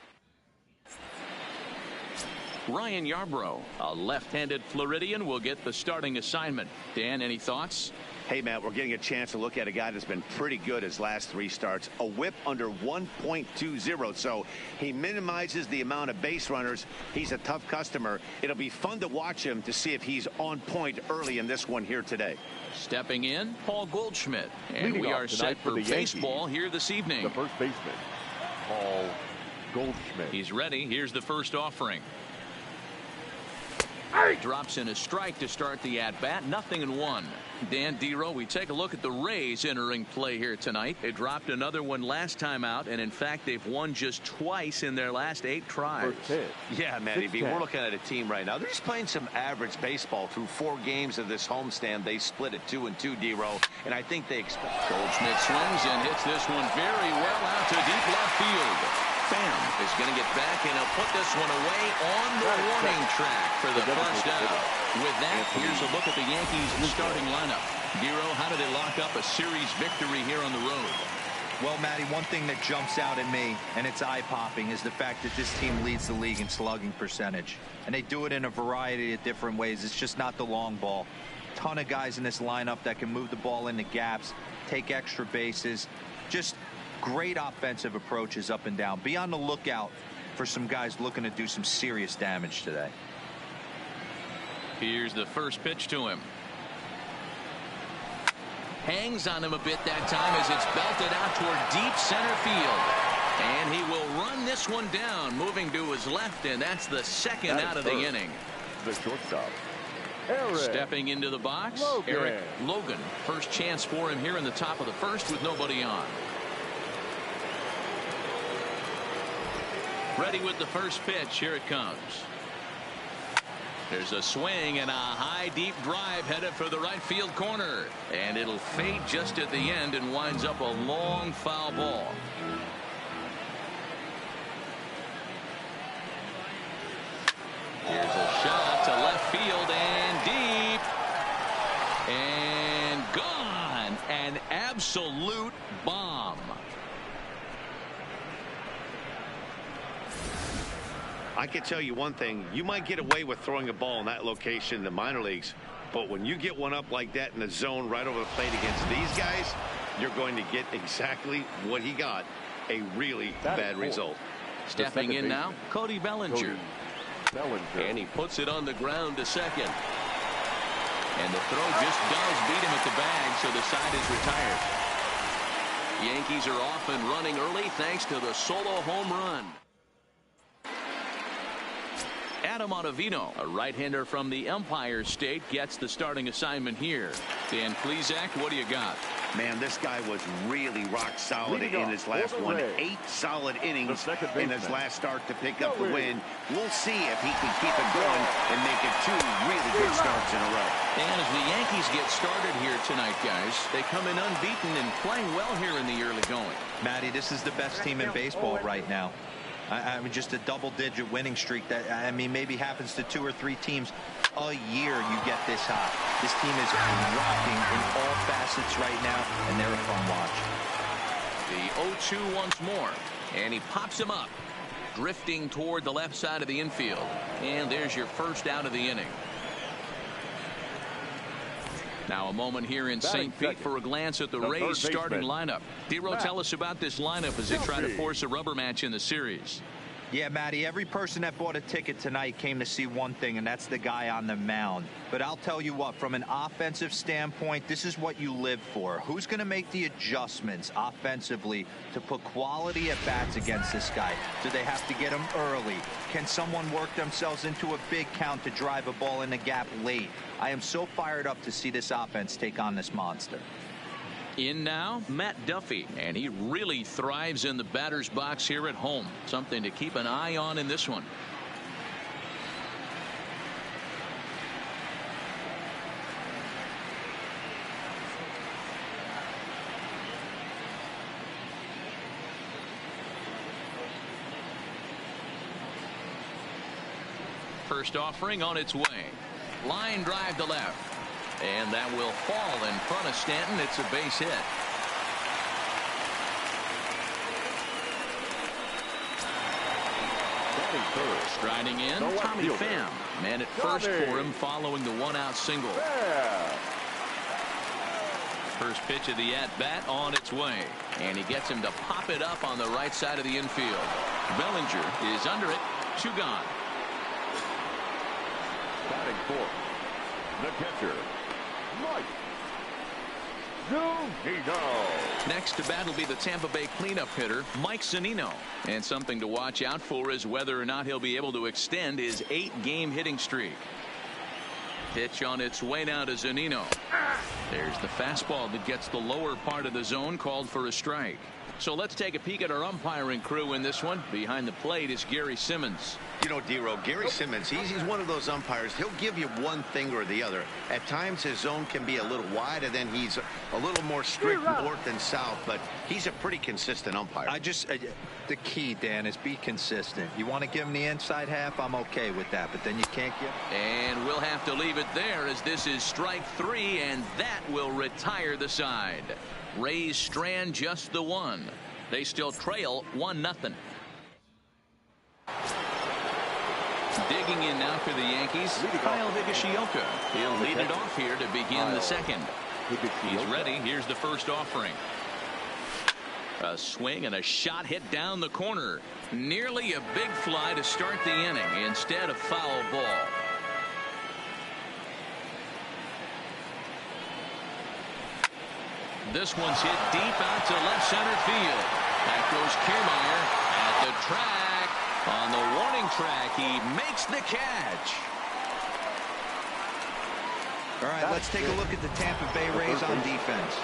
Ryan Yarbrough, a left-handed Floridian, will get the starting assignment. Dan, any thoughts? Hey, Matt, we're getting a chance to look at a guy that's been pretty good his last 3 starts. A whip under 1.20, so he minimizes the amount of base runners. He's a tough customer. It'll be fun to watch him to see if he's on point early in this one here today. Stepping in, Paul Goldschmidt. And Leading we off are tonight set for the baseball Yankees, here this evening. the first baseman, Paul Goldschmidt. He's ready. Here's the first offering. Drops in a strike to start the at-bat. 0-1. Dan Dero, we take a look at the Rays entering play here tonight. They dropped another one last time out, and in fact, they've won just twice in their last 8 tries. Yeah, Matty B, we're looking at a team right now. They're just playing some average baseball through 4 games of this homestand. They split at 2-2, Dero, and I think they expect. Goldschmidt swings and hits this one very well out to deep left field. Pham is going to get back, and he'll put this one away on the warning track for the first out. With that, here's a look at the Yankees' starting lineup. Dero, how do they lock up a series victory here on the road? Well, Matty, one thing that jumps out at me, and it's eye-popping, is the fact that this team leads the league in slugging percentage. And they do it in a variety of different ways. It's just not the long ball. Ton of guys in this lineup that can move the ball into gaps, take extra bases. Just great offensive approaches up and down. Be on the lookout for some guys looking to do some serious damage today. Here's the first pitch to him. Hangs on him a bit that time as it's belted out toward deep center field. And he will run this one down, moving to his left, and that's the second out of the inning. The shortstop, Stepping into the box, Eric Logan. First chance for him here in the top of the first with nobody on. Ready with the first pitch. Here it comes. There's a swing and a high deep drive headed for the right field corner, and it'll fade just at the end and winds up a long foul ball. Here's a shot to left field and deep and gone. An absolute bomb. I can tell you one thing. You might get away with throwing a ball in that location in the minor leagues. But when you get one up like that in the zone right over the plate against these guys, you're going to get exactly what he got, a really bad result. Stepping in now, Cody Bellinger. And he puts it on the ground to second. And the throw just does beat him at the bag, so the side is retired. Yankees are off and running early thanks to the solo home run. Adam Ottavino, a right-hander from the Empire State, gets the starting assignment here. Dan Plesac, what do you got? Man, this guy was really rock solid in his last one. 8 solid innings in his last start to pick up the win. We'll see if he can keep it going and make it 2 really good starts in a row. And as the Yankees get started here tonight, guys, they come in unbeaten and playing well here in the early going. Matty, this is the best team in baseball right now. I mean, just a double-digit winning streak that, I mean, maybe happens to 2 or 3 teams a year. You get this hot. This team is rocking in all facets right now, and they're a fun watch. The 0-2 once more, and he pops him up, drifting toward the left side of the infield. And there's your first out of the inning. Now a moment here in St. Pete for a glance at the Rays starting lineup. Dero, tell us about this lineup as they try to force a rubber match in the series. Yeah, Matty, every person that bought a ticket tonight came to see one thing, and that's the guy on the mound. But I'll tell you what, from an offensive standpoint, this is what you live for. Who's going to make the adjustments offensively to put quality at bats against this guy? Do they have to get him early? Can someone work themselves into a big count to drive a ball in the gap late? I am so fired up to see this offense take on this monster. In now, Matt Duffy, and he really thrives in the batter's box here at home. Something to keep an eye on in this one. First offering on its way. Line drive to left. And that will fall in front of Stanton. It's a base hit. Striding in, Tommy Pham. Man at first for him following the one-out single. First pitch of the at-bat on its way. And he gets him to pop it up on the right side of the infield. Bellinger is under it. 2 gone. Batting fourth, the catcher, Mike Zunino. Next to bat will be the Tampa Bay cleanup hitter, Mike Zunino. And something to watch out for is whether or not he'll be able to extend his 8-game hitting streak. Pitch on its way now to Zunino. There's the fastball that gets the lower part of the zone, called for a strike. So let's take a peek at our umpiring crew in this one. Behind the plate is Gary Simmons. You know, Dero, Gary Simmons, he's one of those umpires. He'll give you one thing or the other. At times his zone can be a little wide, and then he's a little more strict north and south, but he's a pretty consistent umpire. The key, Dan, is be consistent. You want to give him the inside half, I'm okay with that, but then you can't give. And we'll have to leave it there, as this is strike 3, and that will retire the side. Rays strand just the 1. They still trail 1-0. Digging in now for the Yankees, Kyle Higashioka. He'll lead it off here to begin the second. He's ready. Here's the first offering. A swing and a shot hit down the corner. Nearly a big fly to start the inning. Instead, a foul ball. This one's hit deep out to left center field. That goes Kiermaier at the track. On the warning track, he makes the catch. All right, let's take a look at the Tampa Bay Rays on defense.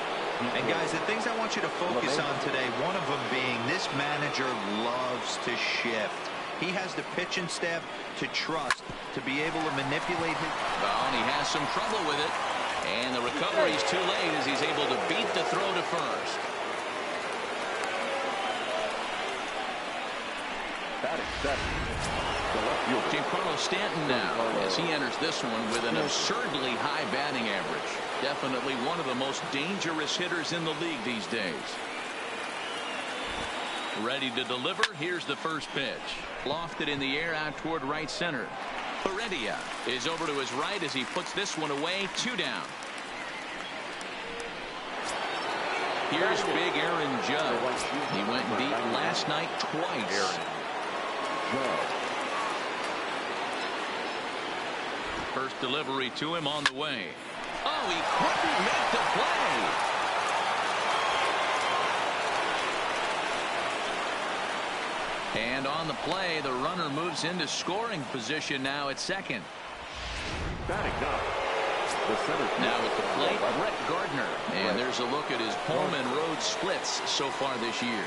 And guys, the things I want you to focus on today, one of them being this manager loves to shift. He has the pitching staff to trust to be able to manipulate his. Well, and he has some trouble with it. And the recovery's too late as he's able to beat the throw to first. Giancarlo Stanton now as he enters this one with an absurdly high batting average. Definitely one of the most dangerous hitters in the league these days. Ready to deliver. Here's the first pitch. Lofted in the air out toward right center. Heredia is over to his right as he puts this one away. 2 down. Here's big Aaron Judge. He went deep last night twice. First delivery to him on the way. Oh, he couldn't make the play. And on the play, the runner moves into scoring position now at second. Batting up. Now at the plate, Brett Gardner. And there's a look at his home and road splits so far this year.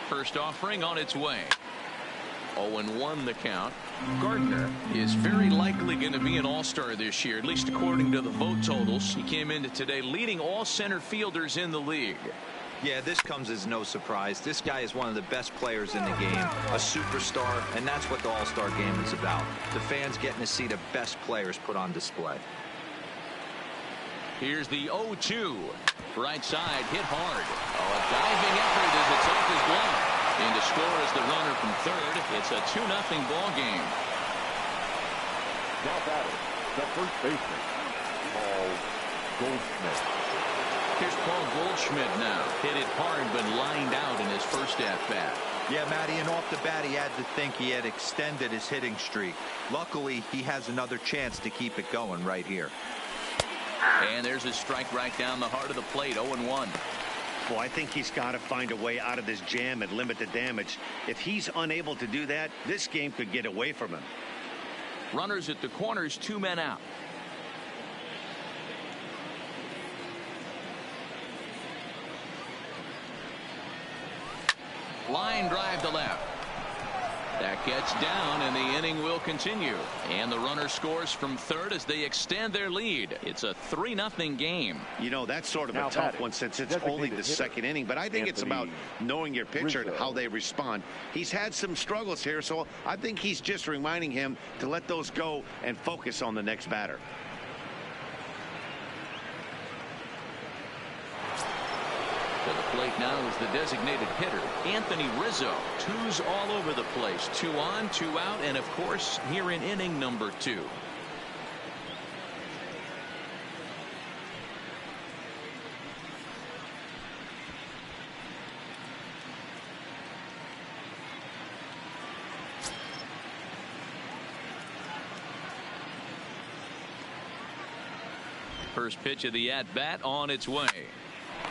First offering on its way. 0-1 the count. Gardner is very likely going to be an all-star this year, at least according to the vote totals. He came into today leading all center fielders in the league. Yeah, this comes as no surprise. This guy is one of the best players in the game, a superstar, and that's what the all-star game is about. The fans getting to see the best players put on display. Here's the 0-2. Right side, hit hard. Oh, a diving effort as it's off his glove. And to score is the runner from third. It's a 2-0 ball game. Now batting, the first baseman, Paul Goldschmidt. Here's Paul Goldschmidt now. Hit it hard, but lined out in his first at-bat. Yeah, Matty, and off the bat, he had to think he had extended his hitting streak. Luckily, he has another chance to keep it going right here. And there's a strike right down the heart of the plate, 0-1. Well, I think he's got to find a way out of this jam and limit the damage. If he's unable to do that, this game could get away from him. Runners at the corners, 2 men out. Line drive to left. That gets down, and the inning will continue. And the runner scores from third as they extend their lead. It's a 3-0 game. You know, that's sort of a tough one since it's only the second inning. But I think it's about knowing your pitcher and how they respond. He's had some struggles here, so I think he's just reminding him to let those go and focus on the next batter. To the plate now is the designated hitter, Anthony Rizzo. 2s all over the place. 2 on, 2 out, and of course, here in inning number 2. First pitch of the at-bat on its way.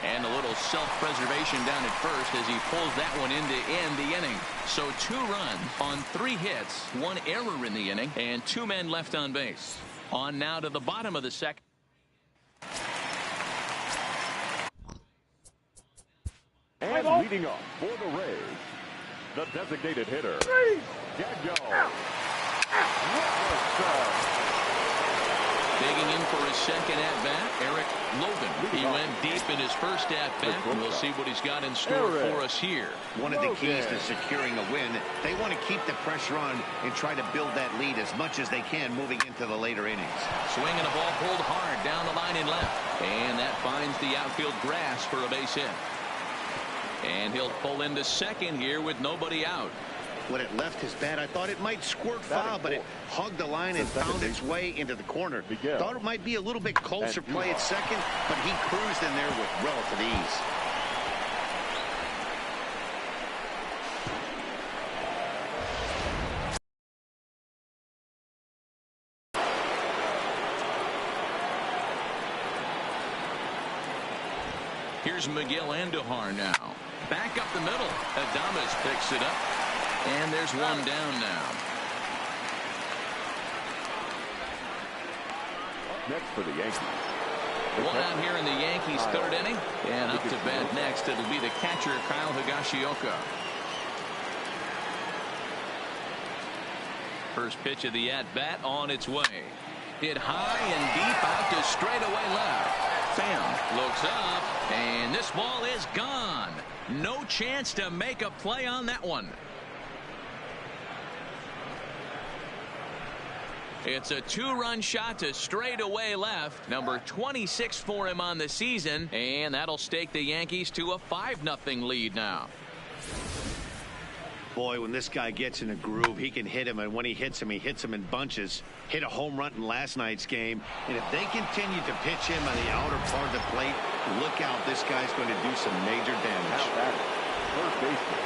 And a little self-preservation down at first as he pulls that one in to end the inning. So 2 runs on 3 hits, 1 error in the inning, and 2 men left on base. On now to the bottom of the second. And leading up for the Rays, the designated hitter, Daniel. Digging in for his second at-bat, Eric Logan. He went deep in his first at-bat, and we'll see what he's got in store for us here. One of the keys to securing a win, they want to keep the pressure on and try to build that lead as much as they can moving into the later innings. Swinging a ball pulled hard down the line and left. And that finds the outfield grass for a base hit. And he'll pull into second here with nobody out. When it left his bat, I thought it might squirt foul, but it hugged the line and found its way into the corner. Thought it might be a little bit closer play at second, but he cruised in there with relative ease. Here's Miguel Andujar now. Back up the middle. Adames picks it up. And there's one down now. Next for the Yankees. One out here in the Yankees' third inning. And up to bat next, it'll be the catcher, Kyle Higashioka. First pitch of the at-bat on its way. Hit high and deep out to straightaway left. Pham looks up, and this ball is gone. No chance to make a play on that one. It's a 2-run shot to straightaway left. Number 26 for him on the season. And that'll stake the Yankees to a 5-0 lead now. Boy, when this guy gets in a groove, he can hit him, and when he hits him in bunches. Hit a home run in last night's game, and if they continue to pitch him on the outer part of the plate, look out, this guy's going to do some major damage. First baseman.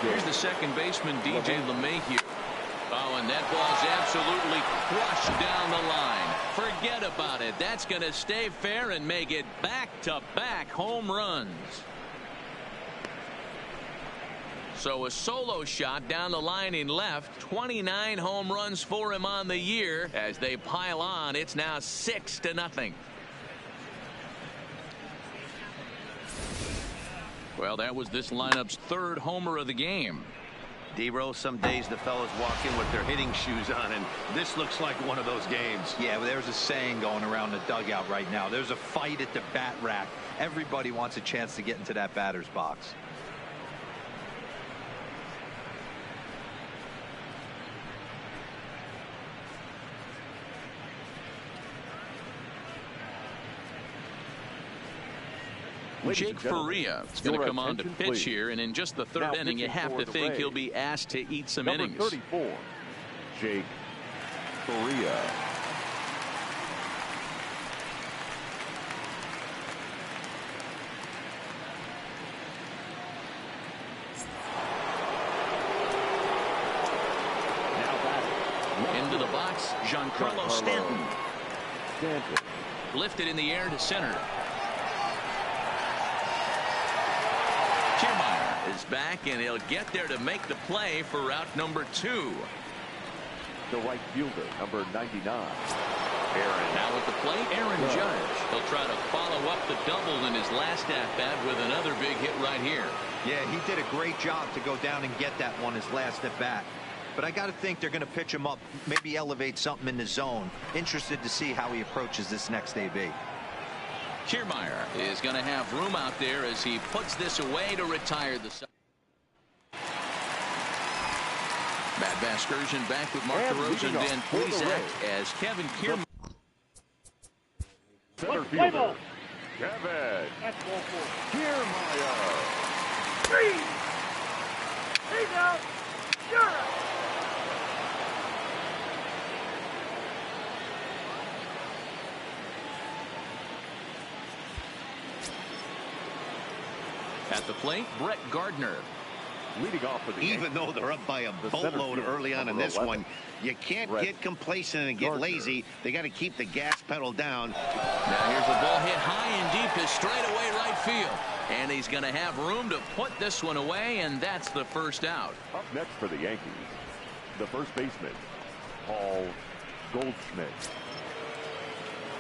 Here's the second baseman, DJ LeMahieu. Oh, and that ball's absolutely crushed down the line. Forget about it. That's going to stay fair and make it back-to-back home runs. So a solo shot down the line in left. 29 home runs for him on the year. As they pile on, it's now 6-0. Well, that was this lineup's 3rd homer of the game. D-Row, some days the fellas walk in with their hitting shoes on, and this looks like one of those games. Yeah, well, there's a saying going around the dugout right now. There's a fight at the bat rack. Everybody wants a chance to get into that batter's box. Jake Faria is going to come on to pitch here, and in just the 3rd inning, you have to think he'll be asked to eat some innings. Number 34, Jake Faria. Into the box, Giancarlo Stanton. Lifted in the air to center. Is back, and he'll get there to make the play for route number 2. The right fielder, number 99. Now at the plate, Aaron Judge. He'll try to follow up the double in his last at-bat with another big hit right here. Yeah, he did a great job to go down and get that one his last at-bat. But I got to think they're going to pitch him up, maybe elevate something in the zone. Interested to see how he approaches this next AB. Kiermaier is going to have room out there as he puts this away to retire the side. Matt Vasgersian back with Mark DeRosa and Dan Plesac as Kevin Kiermaier. Center fielder, Kevin Kiermaier. 3. He's out. You're out. At the plate, Brett Gardner. Leading off for the Even though they're up by a boatload early on in this one, you can't get complacent and get lazy. They got to keep the gas pedal down. Now here's a ball hit high and deep to straightaway right field. And he's going to have room to put this one away, and that's the first out. Up next for the Yankees, the first baseman, Paul Goldschmidt.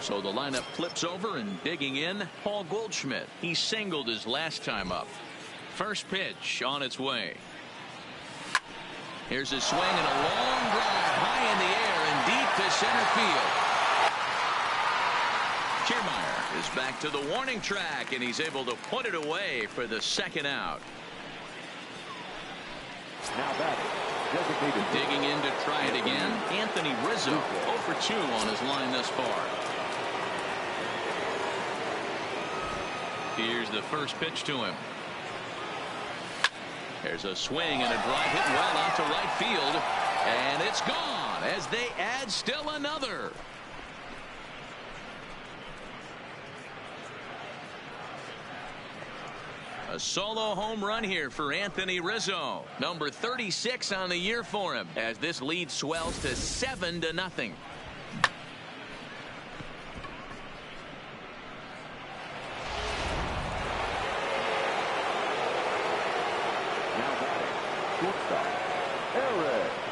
So the lineup flips over, and digging in, Paul Goldschmidt. He singled his last time up. First pitch on its way. Here's a swing and a long drive high in the air and deep to center field. Kiermaier is back to the warning track, and he's able to put it away for the second out. Now batting, designated. Digging in to try it again, Anthony Rizzo, 0 for 2 on his line thus far. Here's the first pitch to him. There's a swing and a drive hit well out to right field, and it's gone as they add still another. A solo home run here for Anthony Rizzo, number 36 on the year for him, as this lead swells to 7-0.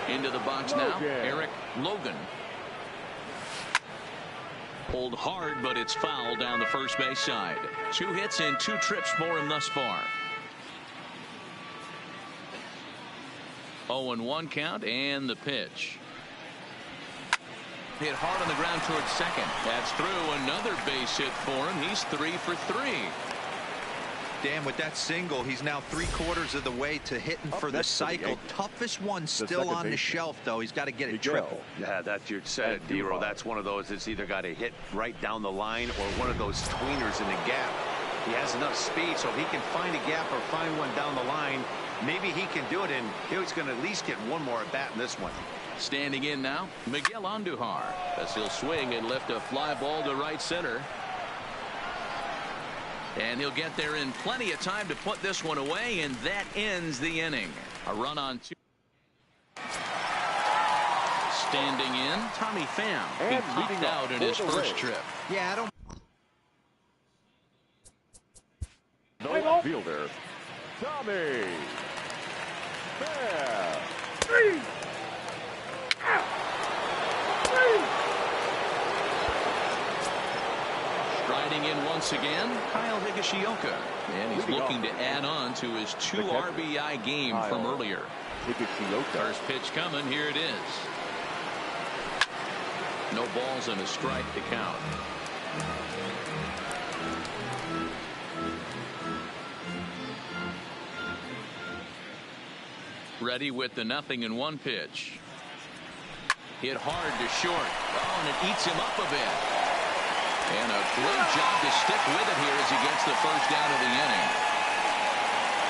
Into the box now, Eric Logan. Pulled hard, but it's foul down the first base side. 2 hits and 2 trips for him thus far. 0-1 count, and the pitch. Hit hard on the ground towards second. That's through. Another base hit for him. He's 3 for 3. Dan, with that single, he's now 3/4 of the way to hitting for the cycle. Toughest one still on the shelf, though. He's got to get it triple. Yeah, that's you said it, D-Row. That's one of those that's either got to hit right down the line or one of those tweeners in the gap. He has enough speed, so if he can find a gap or find one down the line, maybe he can do it, and he's going to at least get one more at bat in this one. Standing in now, Miguel Andujar, as he'll swing and lift a fly ball to right center. And he'll get there in plenty of time to put this one away, and that ends the inning. A run on 2. Standing in, Tommy Pham. He popped out in his first trip. Yeah, I don't. No fielder, Tommy Pham. Striding in once again, Kyle Higashioka. And he's looking to add on to his 2 RBI game from earlier. First pitch coming, here it is. No balls and a strike to count. Ready with the 0-1 pitch. Hit hard to short. Oh, and it eats him up a bit. And a great job to stick with it here as he gets the first down of the inning.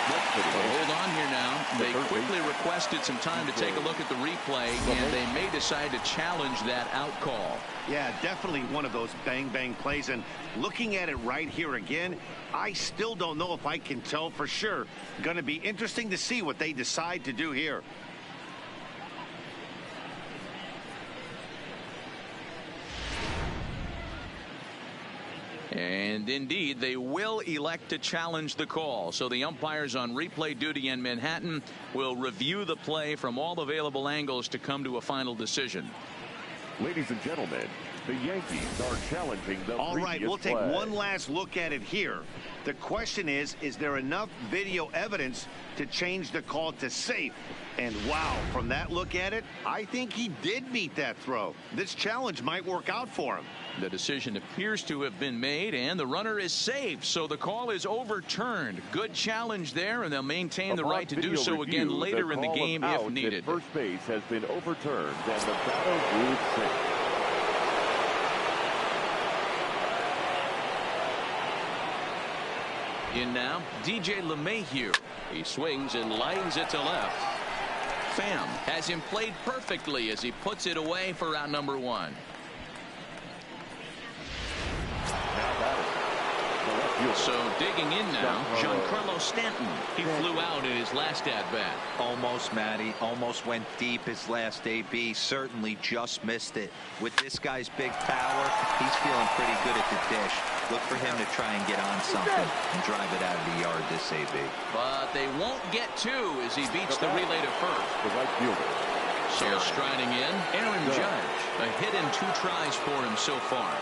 But hold on here now. They quickly requested some time to take a look at the replay, and they may decide to challenge that out call. Yeah, definitely one of those bang-bang plays. And looking at it right here again, I still don't know if I can tell for sure. Going to be interesting to see what they decide to do here. And indeed, they will elect to challenge the call. So the umpires on replay duty in Manhattan will review the play from all available angles to come to a final decision. Ladies and gentlemen, the Yankees are challenging the All right, we'll take play. one last look at it here. The question is there enough video evidence to change the call to safe? And wow, from that look at it, I think he did meet that throw. This challenge might work out for him. The decision appears to have been made, and the runner is safe, so the call is overturned. Good challenge there, and they'll maintain the right to do so again later in the game if needed. First base has been overturned, and the batter moves safe. In now, DJ LeMahieu. He swings and lines it to left. Pham has him played perfectly as he puts it away for out number 1. So digging in now, Giancarlo Stanton. He flew out in his last at-bat. Almost, Matty. Almost went deep his last AB. Certainly just missed it. With this guy's big power, he's feeling pretty good at the dish. Look for him to try and get on something and drive it out of the yard this AB. But they won't get 2 as he beats the relay to first. The right fielder. So striding in, Aaron Judge. A hit in 2 tries for him so far.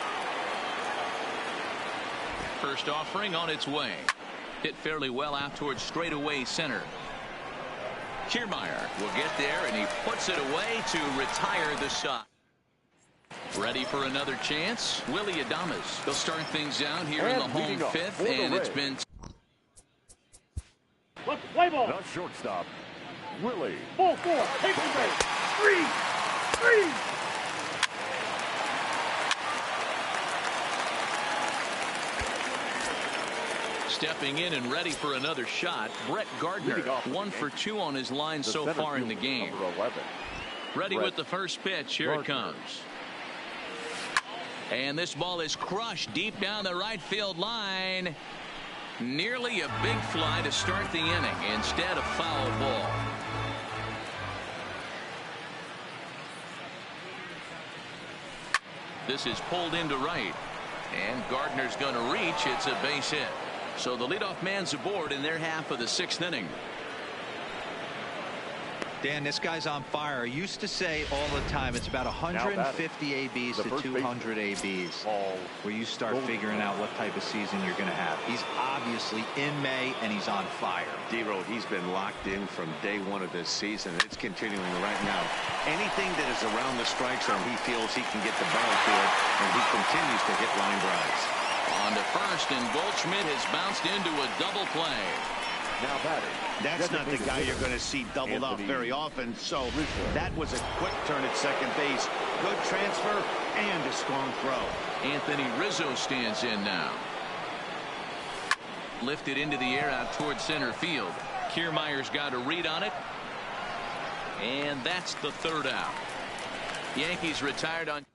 First offering on its way. Hit fairly well out towards straightaway center. Kiermaier will get there, and he puts it away to retire the shot. Ready for another chance? Willie Adames. They'll start things out here in the home 5th, and it's been... Let's play ball. The shortstop, Willie. Ball 4. Take the base. 3. Stepping in and ready for another shot, Brett Gardner. 1 for 2 on his line so far in the game. Ready with the first pitch. Here it comes. And this ball is crushed deep down the right field line. Nearly a big fly to start the inning. Instead, a foul ball. This is pulled into right. And Gardner's going to reach. It's a base hit. So the leadoff man's aboard in their half of the 6th inning. Dan, this guy's on fire. I used to say all the time it's about 150 ABs to 200 ABs where you start figuring out what type of season you're going to have. He's obviously in May, and he's on fire. D-Road, he's been locked in from day 1 of this season. It's continuing right now. Anything that is around the strike zone, he feels he can get the barrel to it, and he continues to hit line drives. On to first, and Goldschmidt has bounced into a double play. Now batting. That's not the guy you're going to see doubled off very often, so that was a quick turn at second base. Good transfer and a strong throw. Anthony Rizzo stands in now. Lifted into the air out towards center field. Kiermaier's got a read on it. And that's the third out. Yankees retired on.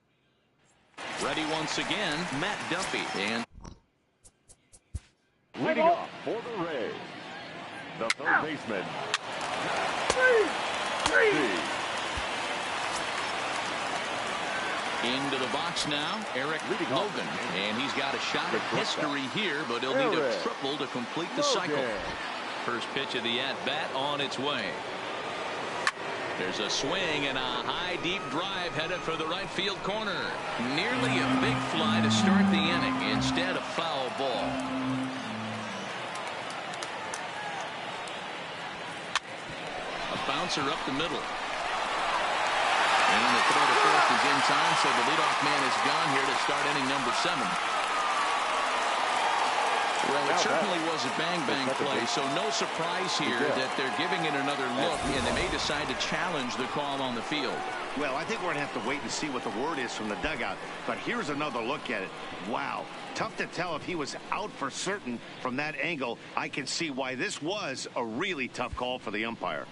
Ready once again, Matt Duffy. And leading off for the Rays, the third baseman. Into the box now, Eric Logan. And he's got a shot at history here, but he'll need a triple to complete the cycle. First pitch of the at-bat on its way. There's a swing and a high, deep drive headed for the right field corner. Nearly a big fly to start the inning. Instead, a foul ball. A bouncer up the middle. And the throw to first is in time, so the leadoff man is gone here to start inning number 7. Well, it certainly was a bang-bang play, so no surprise here that they're giving it another look, and they may decide to challenge the call on the field. Well, I think we're going to have to wait and see what the word is from the dugout, but here's another look at it. Wow. Tough to tell if he was out for certain from that angle. I can see why this was a really tough call for the umpire.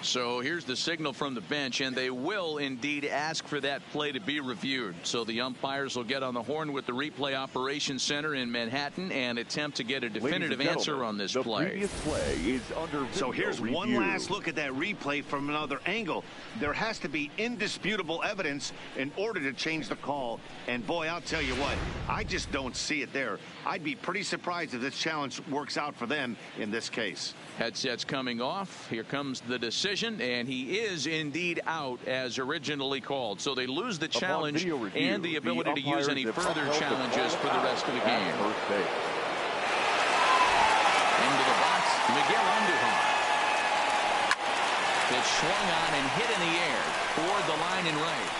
So here's the signal from the bench, and they will indeed ask for that play to be reviewed. So the umpires will get on the horn with the replay operations center in Manhattan and attempt to get a definitive answer on this play. The previous play is under video So here's review. one last look at that replay from another angle. There has to be indisputable evidence in order to change the call. And boy, I'll tell you what, I just don't see it there. I'd be pretty surprised if this challenge works out for them in this case. Headsets coming off. Here comes the decision, and he is indeed out as originally called. So they lose the challenge review, and the ability to use any further challenges for the rest of the game. First base. Into the box, Miguel Andujar. It's swung on and hit in the air toward the line and right.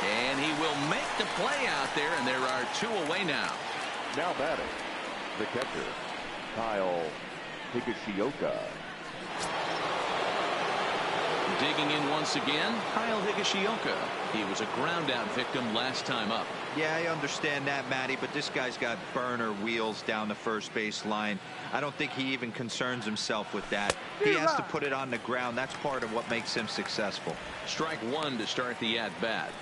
And he will make the play out there, and there are 2 away now. Now batting, the catcher, Kyle Higashioka. Digging in once again, Kyle Higashioka. He was a ground-out victim last time up. Yeah, I understand that, Matty, but this guy's got burner wheels down the first base line. I don't think he even concerns himself with that. He has to put it on the ground. That's part of what makes him successful. Strike 1 to start the at-bat.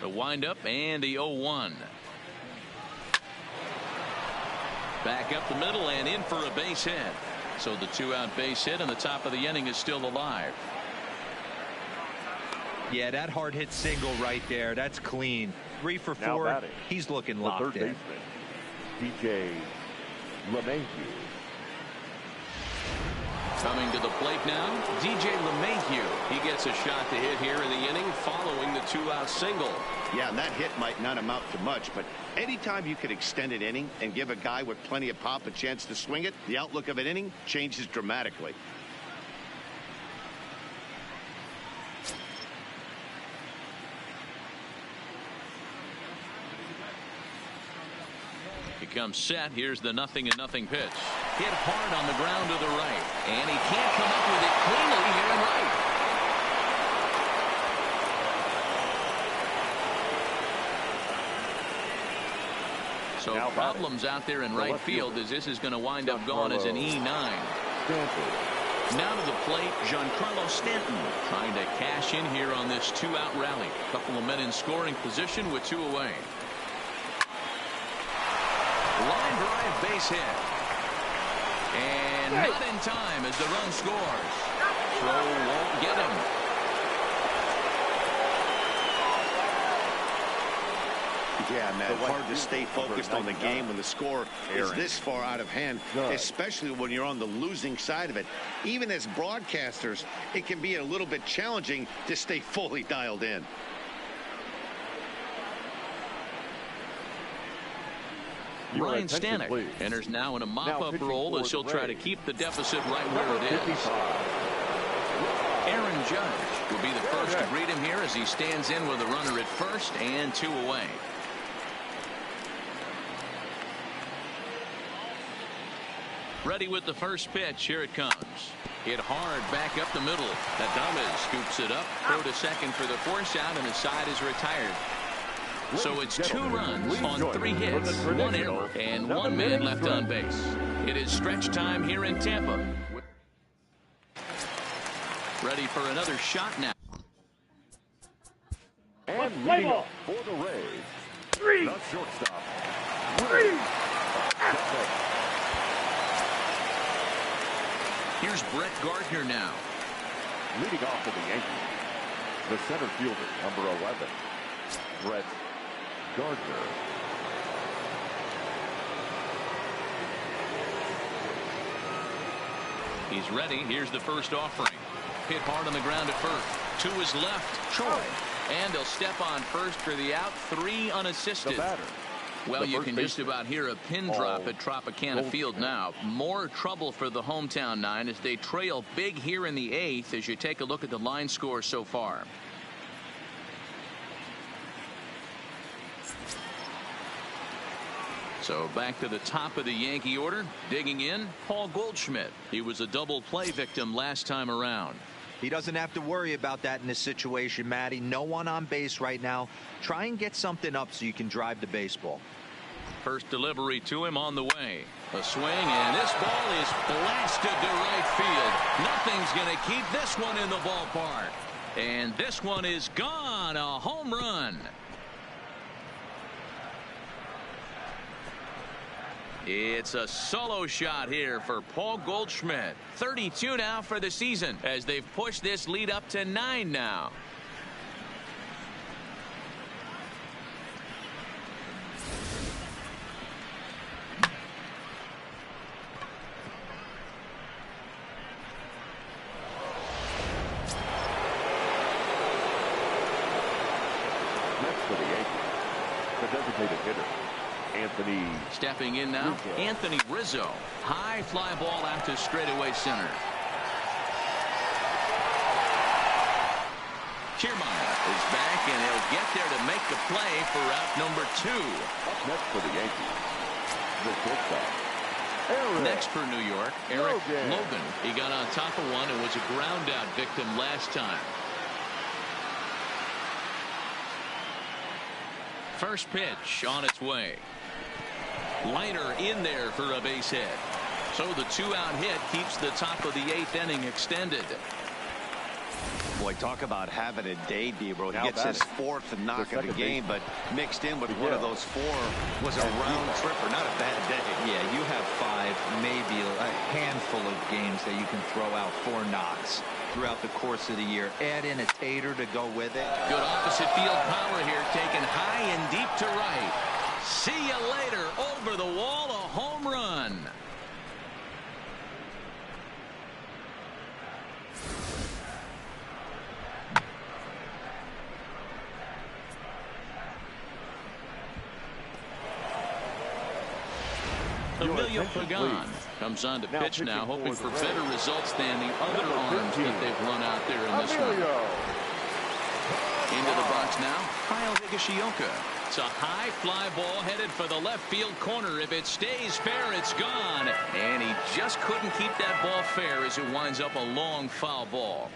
The windup and the 0-1. Back up the middle and in for a base hit. So the 2-out base hit, and the top of the inning is still alive. Yeah, that hard hit single right there. That's clean. 3 for 4. Batting, he's looking the locked third in. baseman, DJ LeMahieu. Coming to the plate now, DJ LeMahieu. He gets a shot to hit here in the inning following the 2-out single. Yeah, and that hit might not amount to much, but anytime you can extend an inning and give a guy with plenty of pop a chance to swing it, the outlook of an inning changes dramatically. He comes set. Here's the 0-0 pitch. Hit hard on the ground to the right. And he can't come up with it cleanly here in right. So Now problems out there in right field as this is going to wind up going as an E9. Now to the plate, Giancarlo Stanton trying to cash in here on this 2-out rally. Couple of men in scoring position with 2 away. Line drive base hit. And not in time as the run scores. Throw won't get him. Yeah, man, hard to stay focused on the game when the score is this far out of hand, especially when you're on the losing side of it. Even as broadcasters, it can be a little bit challenging to stay fully dialed in. Your Ryan attention, Stanek please. enters now in a Now mop-up pitching role for as he'll the try to Rays. keep the deficit right where Number it is. 55. Aaron Judge will be the first to greet him here as he stands in with a runner at first and 2 away. Ready with the first pitch. Here it comes. Hit hard back up the middle. Adames scoops it up. Throw to second for the force out, and the side is retired. So it's 2 runs on 3 hits, 1 error, and 1 man left on base. It is stretch time here in Tampa. Ready for another shot now. And leading up for the Rays, the shortstop. Here's Brett Gardner now. Leading off for the Yankees, the center fielder, number 11, Brett Gardner. He's ready. Here's the first offering. Hit hard on the ground at first. To his left, Troy. And he'll step on first for the out. 3 unassisted. The batter. Well, The you first can just baseman, about hear a pin drop at Tropicana Field now. More trouble for the hometown Nine as they trail big here in the 8th as you take a look at the line score so far. So back to the top of the Yankee order. Digging in, Paul Goldschmidt. He was a double play victim last time around. He doesn't have to worry about that in this situation, Matty. No one on base right now. Try and get something up so you can drive the baseball. First delivery to him on the way. A swing, and this ball is blasted to right field. Nothing's going to keep this one in the ballpark. And this one is gone. A home run. It's a solo shot here for Paul Goldschmidt. 32 now for the season as they've pushed this lead up to 9 now. Next for the Yankees, the designated hitter, Anthony. Stepping in now, Rizzo. Anthony Rizzo. High fly ball out to straightaway center. Kiermaier is back, and he'll get there to make the play for out number 2. Up next for the Yankees, the shortstop, Eric. Next for New York, Eric Logan. He got on top of one and was a ground out victim last time. First pitch on its way. Liner in there for a base hit. So the 2-out hit keeps the top of the 8th inning extended. Boy, talk about having a day, Debro. He How gets about his it? 4th knock The of the second game, but mixed in with one of those 4 was a round tripper. Not a bad day. Yeah, you have 5, maybe a handful of games that you can throw out 4 knocks throughout the course of the year. Add in a tater to go with it. Good opposite field power here, taken high and deep to right. See you later. Over the wall, a home run. Emilio Pagan comes on to pitch now, hoping for better results than the other arms that they've run out there in this one. Into the box now, Kyle Higashioka. It's a high fly ball headed for the left field corner. If it stays fair, it's gone. And he just couldn't keep that ball fair as it winds up a long foul ball.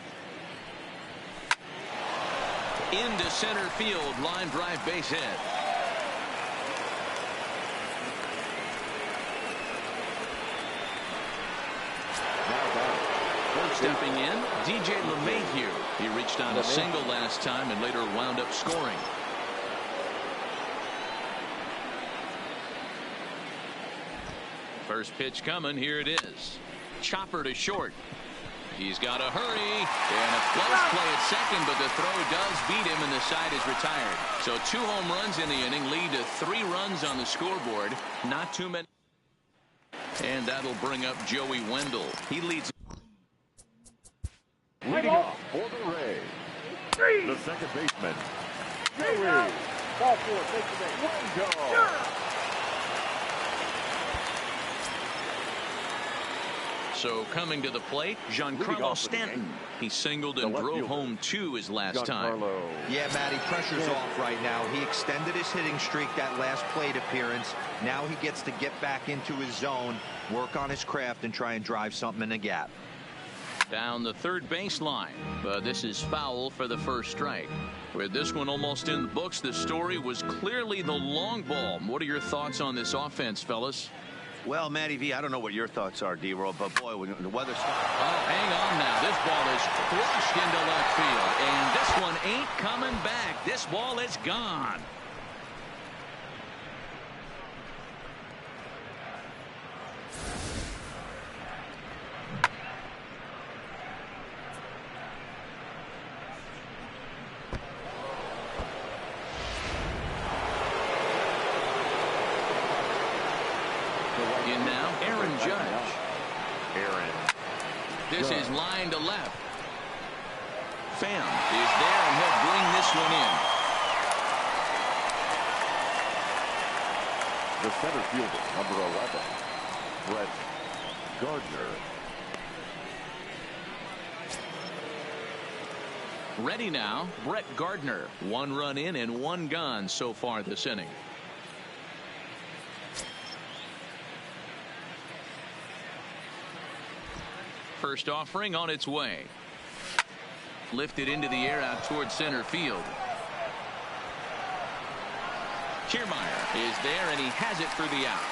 Into center field, line drive base hit. Stepping in, DJ LeMahieu. He reached on a single last time and later wound up scoring. First pitch coming. Here it is. Chopper to short. He's got to hurry. And a close play at second, but the throw does beat him and the side is retired. So 2 home runs in the inning lead to 3 runs on the scoreboard. Not too many. And that'll bring up Joey Wendell. He leads. Leading off for the Rays, the second baseman, Joey Ball 4, take the base. Wendell. So coming to the plate, Giancarlo Stanton. He singled and drove home 2 his last time. Yeah, Matty, pressure's off right now. He extended his hitting streak that last plate appearance. Now he gets to get back into his zone, work on his craft, and try and drive something in the gap. Down the third baseline, but this is foul for the first strike. With this one almost in the books, the story was clearly the long ball. What are your thoughts on this offense, fellas? Well, Matty V, I don't know what your thoughts are, D-Roll, but boy, when the weather's... Oh, hang on now. This ball is crushed into left field, and this one ain't coming back. This ball is gone. In now, Aaron Judge. This is line to left. Pham is there, and he'll bring this one in. The center fielder, number 11, Brett Gardner. Ready now, Brett Gardner. 1 run in and 1 gone so far this inning. First offering on its way. Lifted into the air out towards center field. Kiermaier is there, and he has it for the out.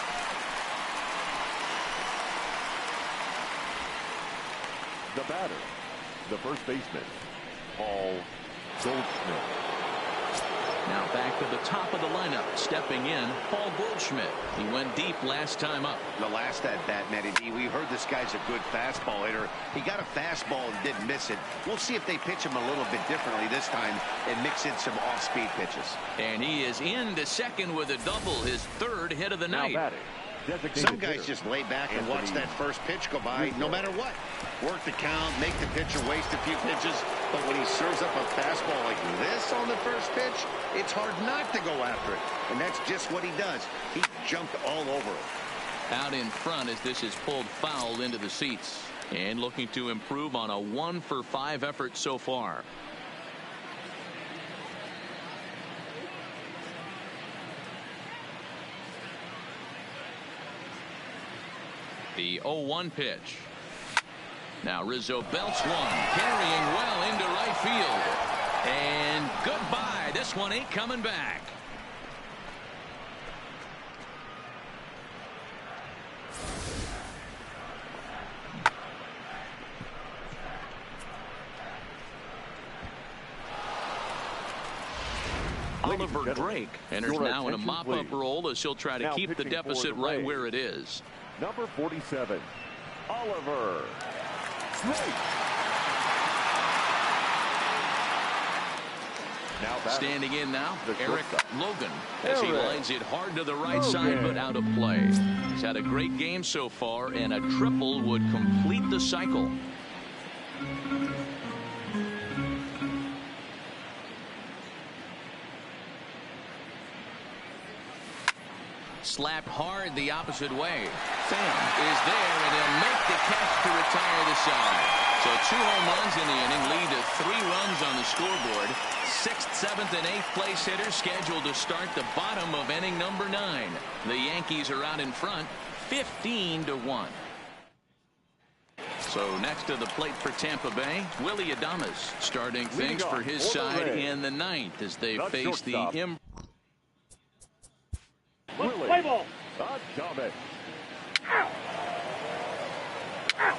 The batter, the first baseman, Paul Goldschmidt. Now back to the top of the lineup. Stepping in, Paul Goldschmidt. He went deep last time up. The last at bat, Matty D, we heard this guy's a good fastball hitter. He got a fastball and didn't miss it. We'll see if they pitch him a little bit differently this time and mix in some off-speed pitches. And he is into second with a double, his 3rd hit of the night. Batting, some guys just lay back and watch that first pitch go by no matter what. Work the count, make the pitcher waste a few pitches, but when he serves up a fastball like this on the first pitch, it's hard not to go after it. And that's just what he does. He jumped all over it. Out in front as this is pulled foul into the seats. And looking to improve on a 1-for-5 effort so far. The 0-1 pitch. Now Rizzo belts one, carrying well into right field. And goodbye. This one ain't coming back. Oliver Drake enters now in a mop-up role as he'll try to keep the deficit right where it is. Number 47, Oliver Drake. Standing in now, Eric Logan, as he lines it hard to the right side, but out of play. He's had a great game so far, and a triple would complete the cycle. Slapped hard the opposite way. Pham is there, and he'll make the catch to retire the side. So 2 home runs in the inning lead to 3 runs on the scoreboard. 6th, 7th, and 8th place hitters scheduled to start the bottom of inning number 9. The Yankees are out in front, 15-1. So next to the plate for Tampa Bay, Willy Adames starting things for his side in the 9th as they face the Play ball. Adames. Ow. Ow.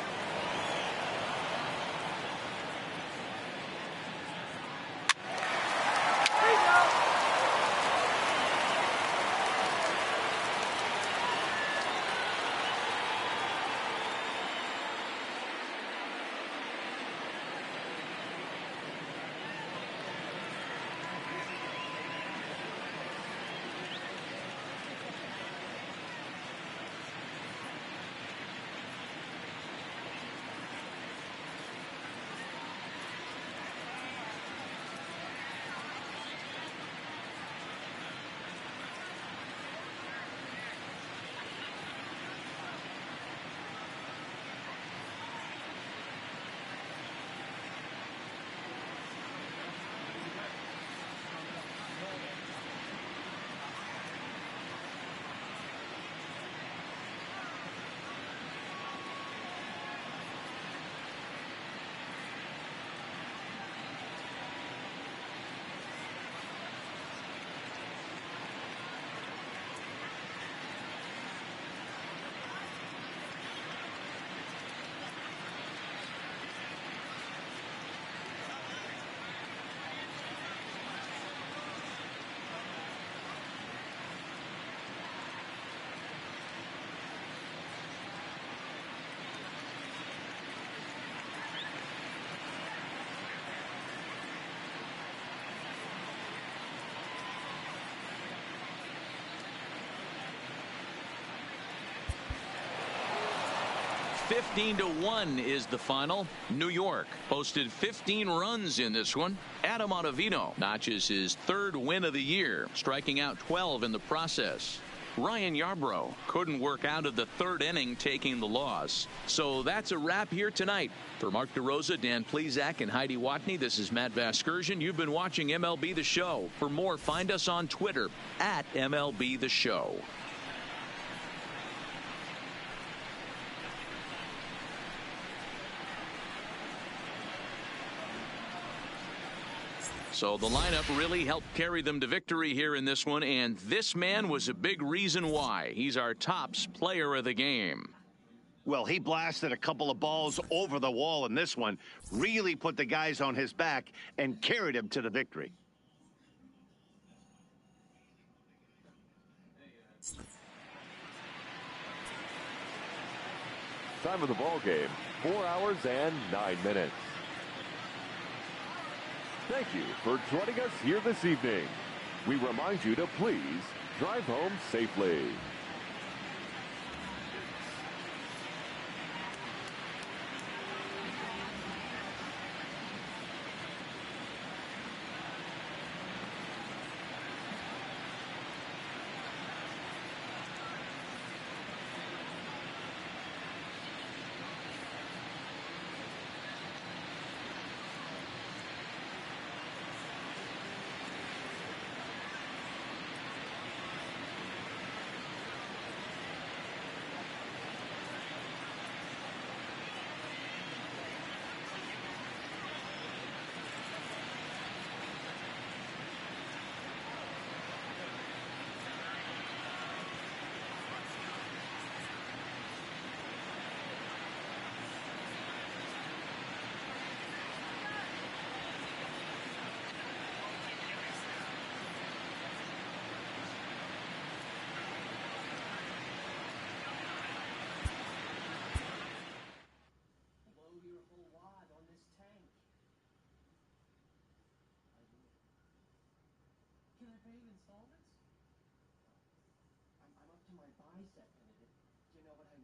15-1 is the final. New York posted 15 runs in this one. Adam Ottavino notches his 3rd win of the year, striking out 12 in the process. Ryan Yarbrough couldn't work out of the 3rd inning, taking the loss. So that's a wrap here tonight. For Mark DeRosa, Dan Plezak, and Heidi Watney, this is Matt Vasgersian. You've been watching MLB The Show. For more, find us on Twitter at MLB The Show. So the lineup really helped carry them to victory here in this one, and this man was a big reason why. He's our tops player of the game. Well, he blasted a couple of balls over the wall in this one, really put the guys on his back and carried him to the victory. Time of the ball game, 4 hours and 9 minutes. Thank you for joining us here this evening. We remind you to please drive home safely. I'm up to my bicep in it. Do you know what I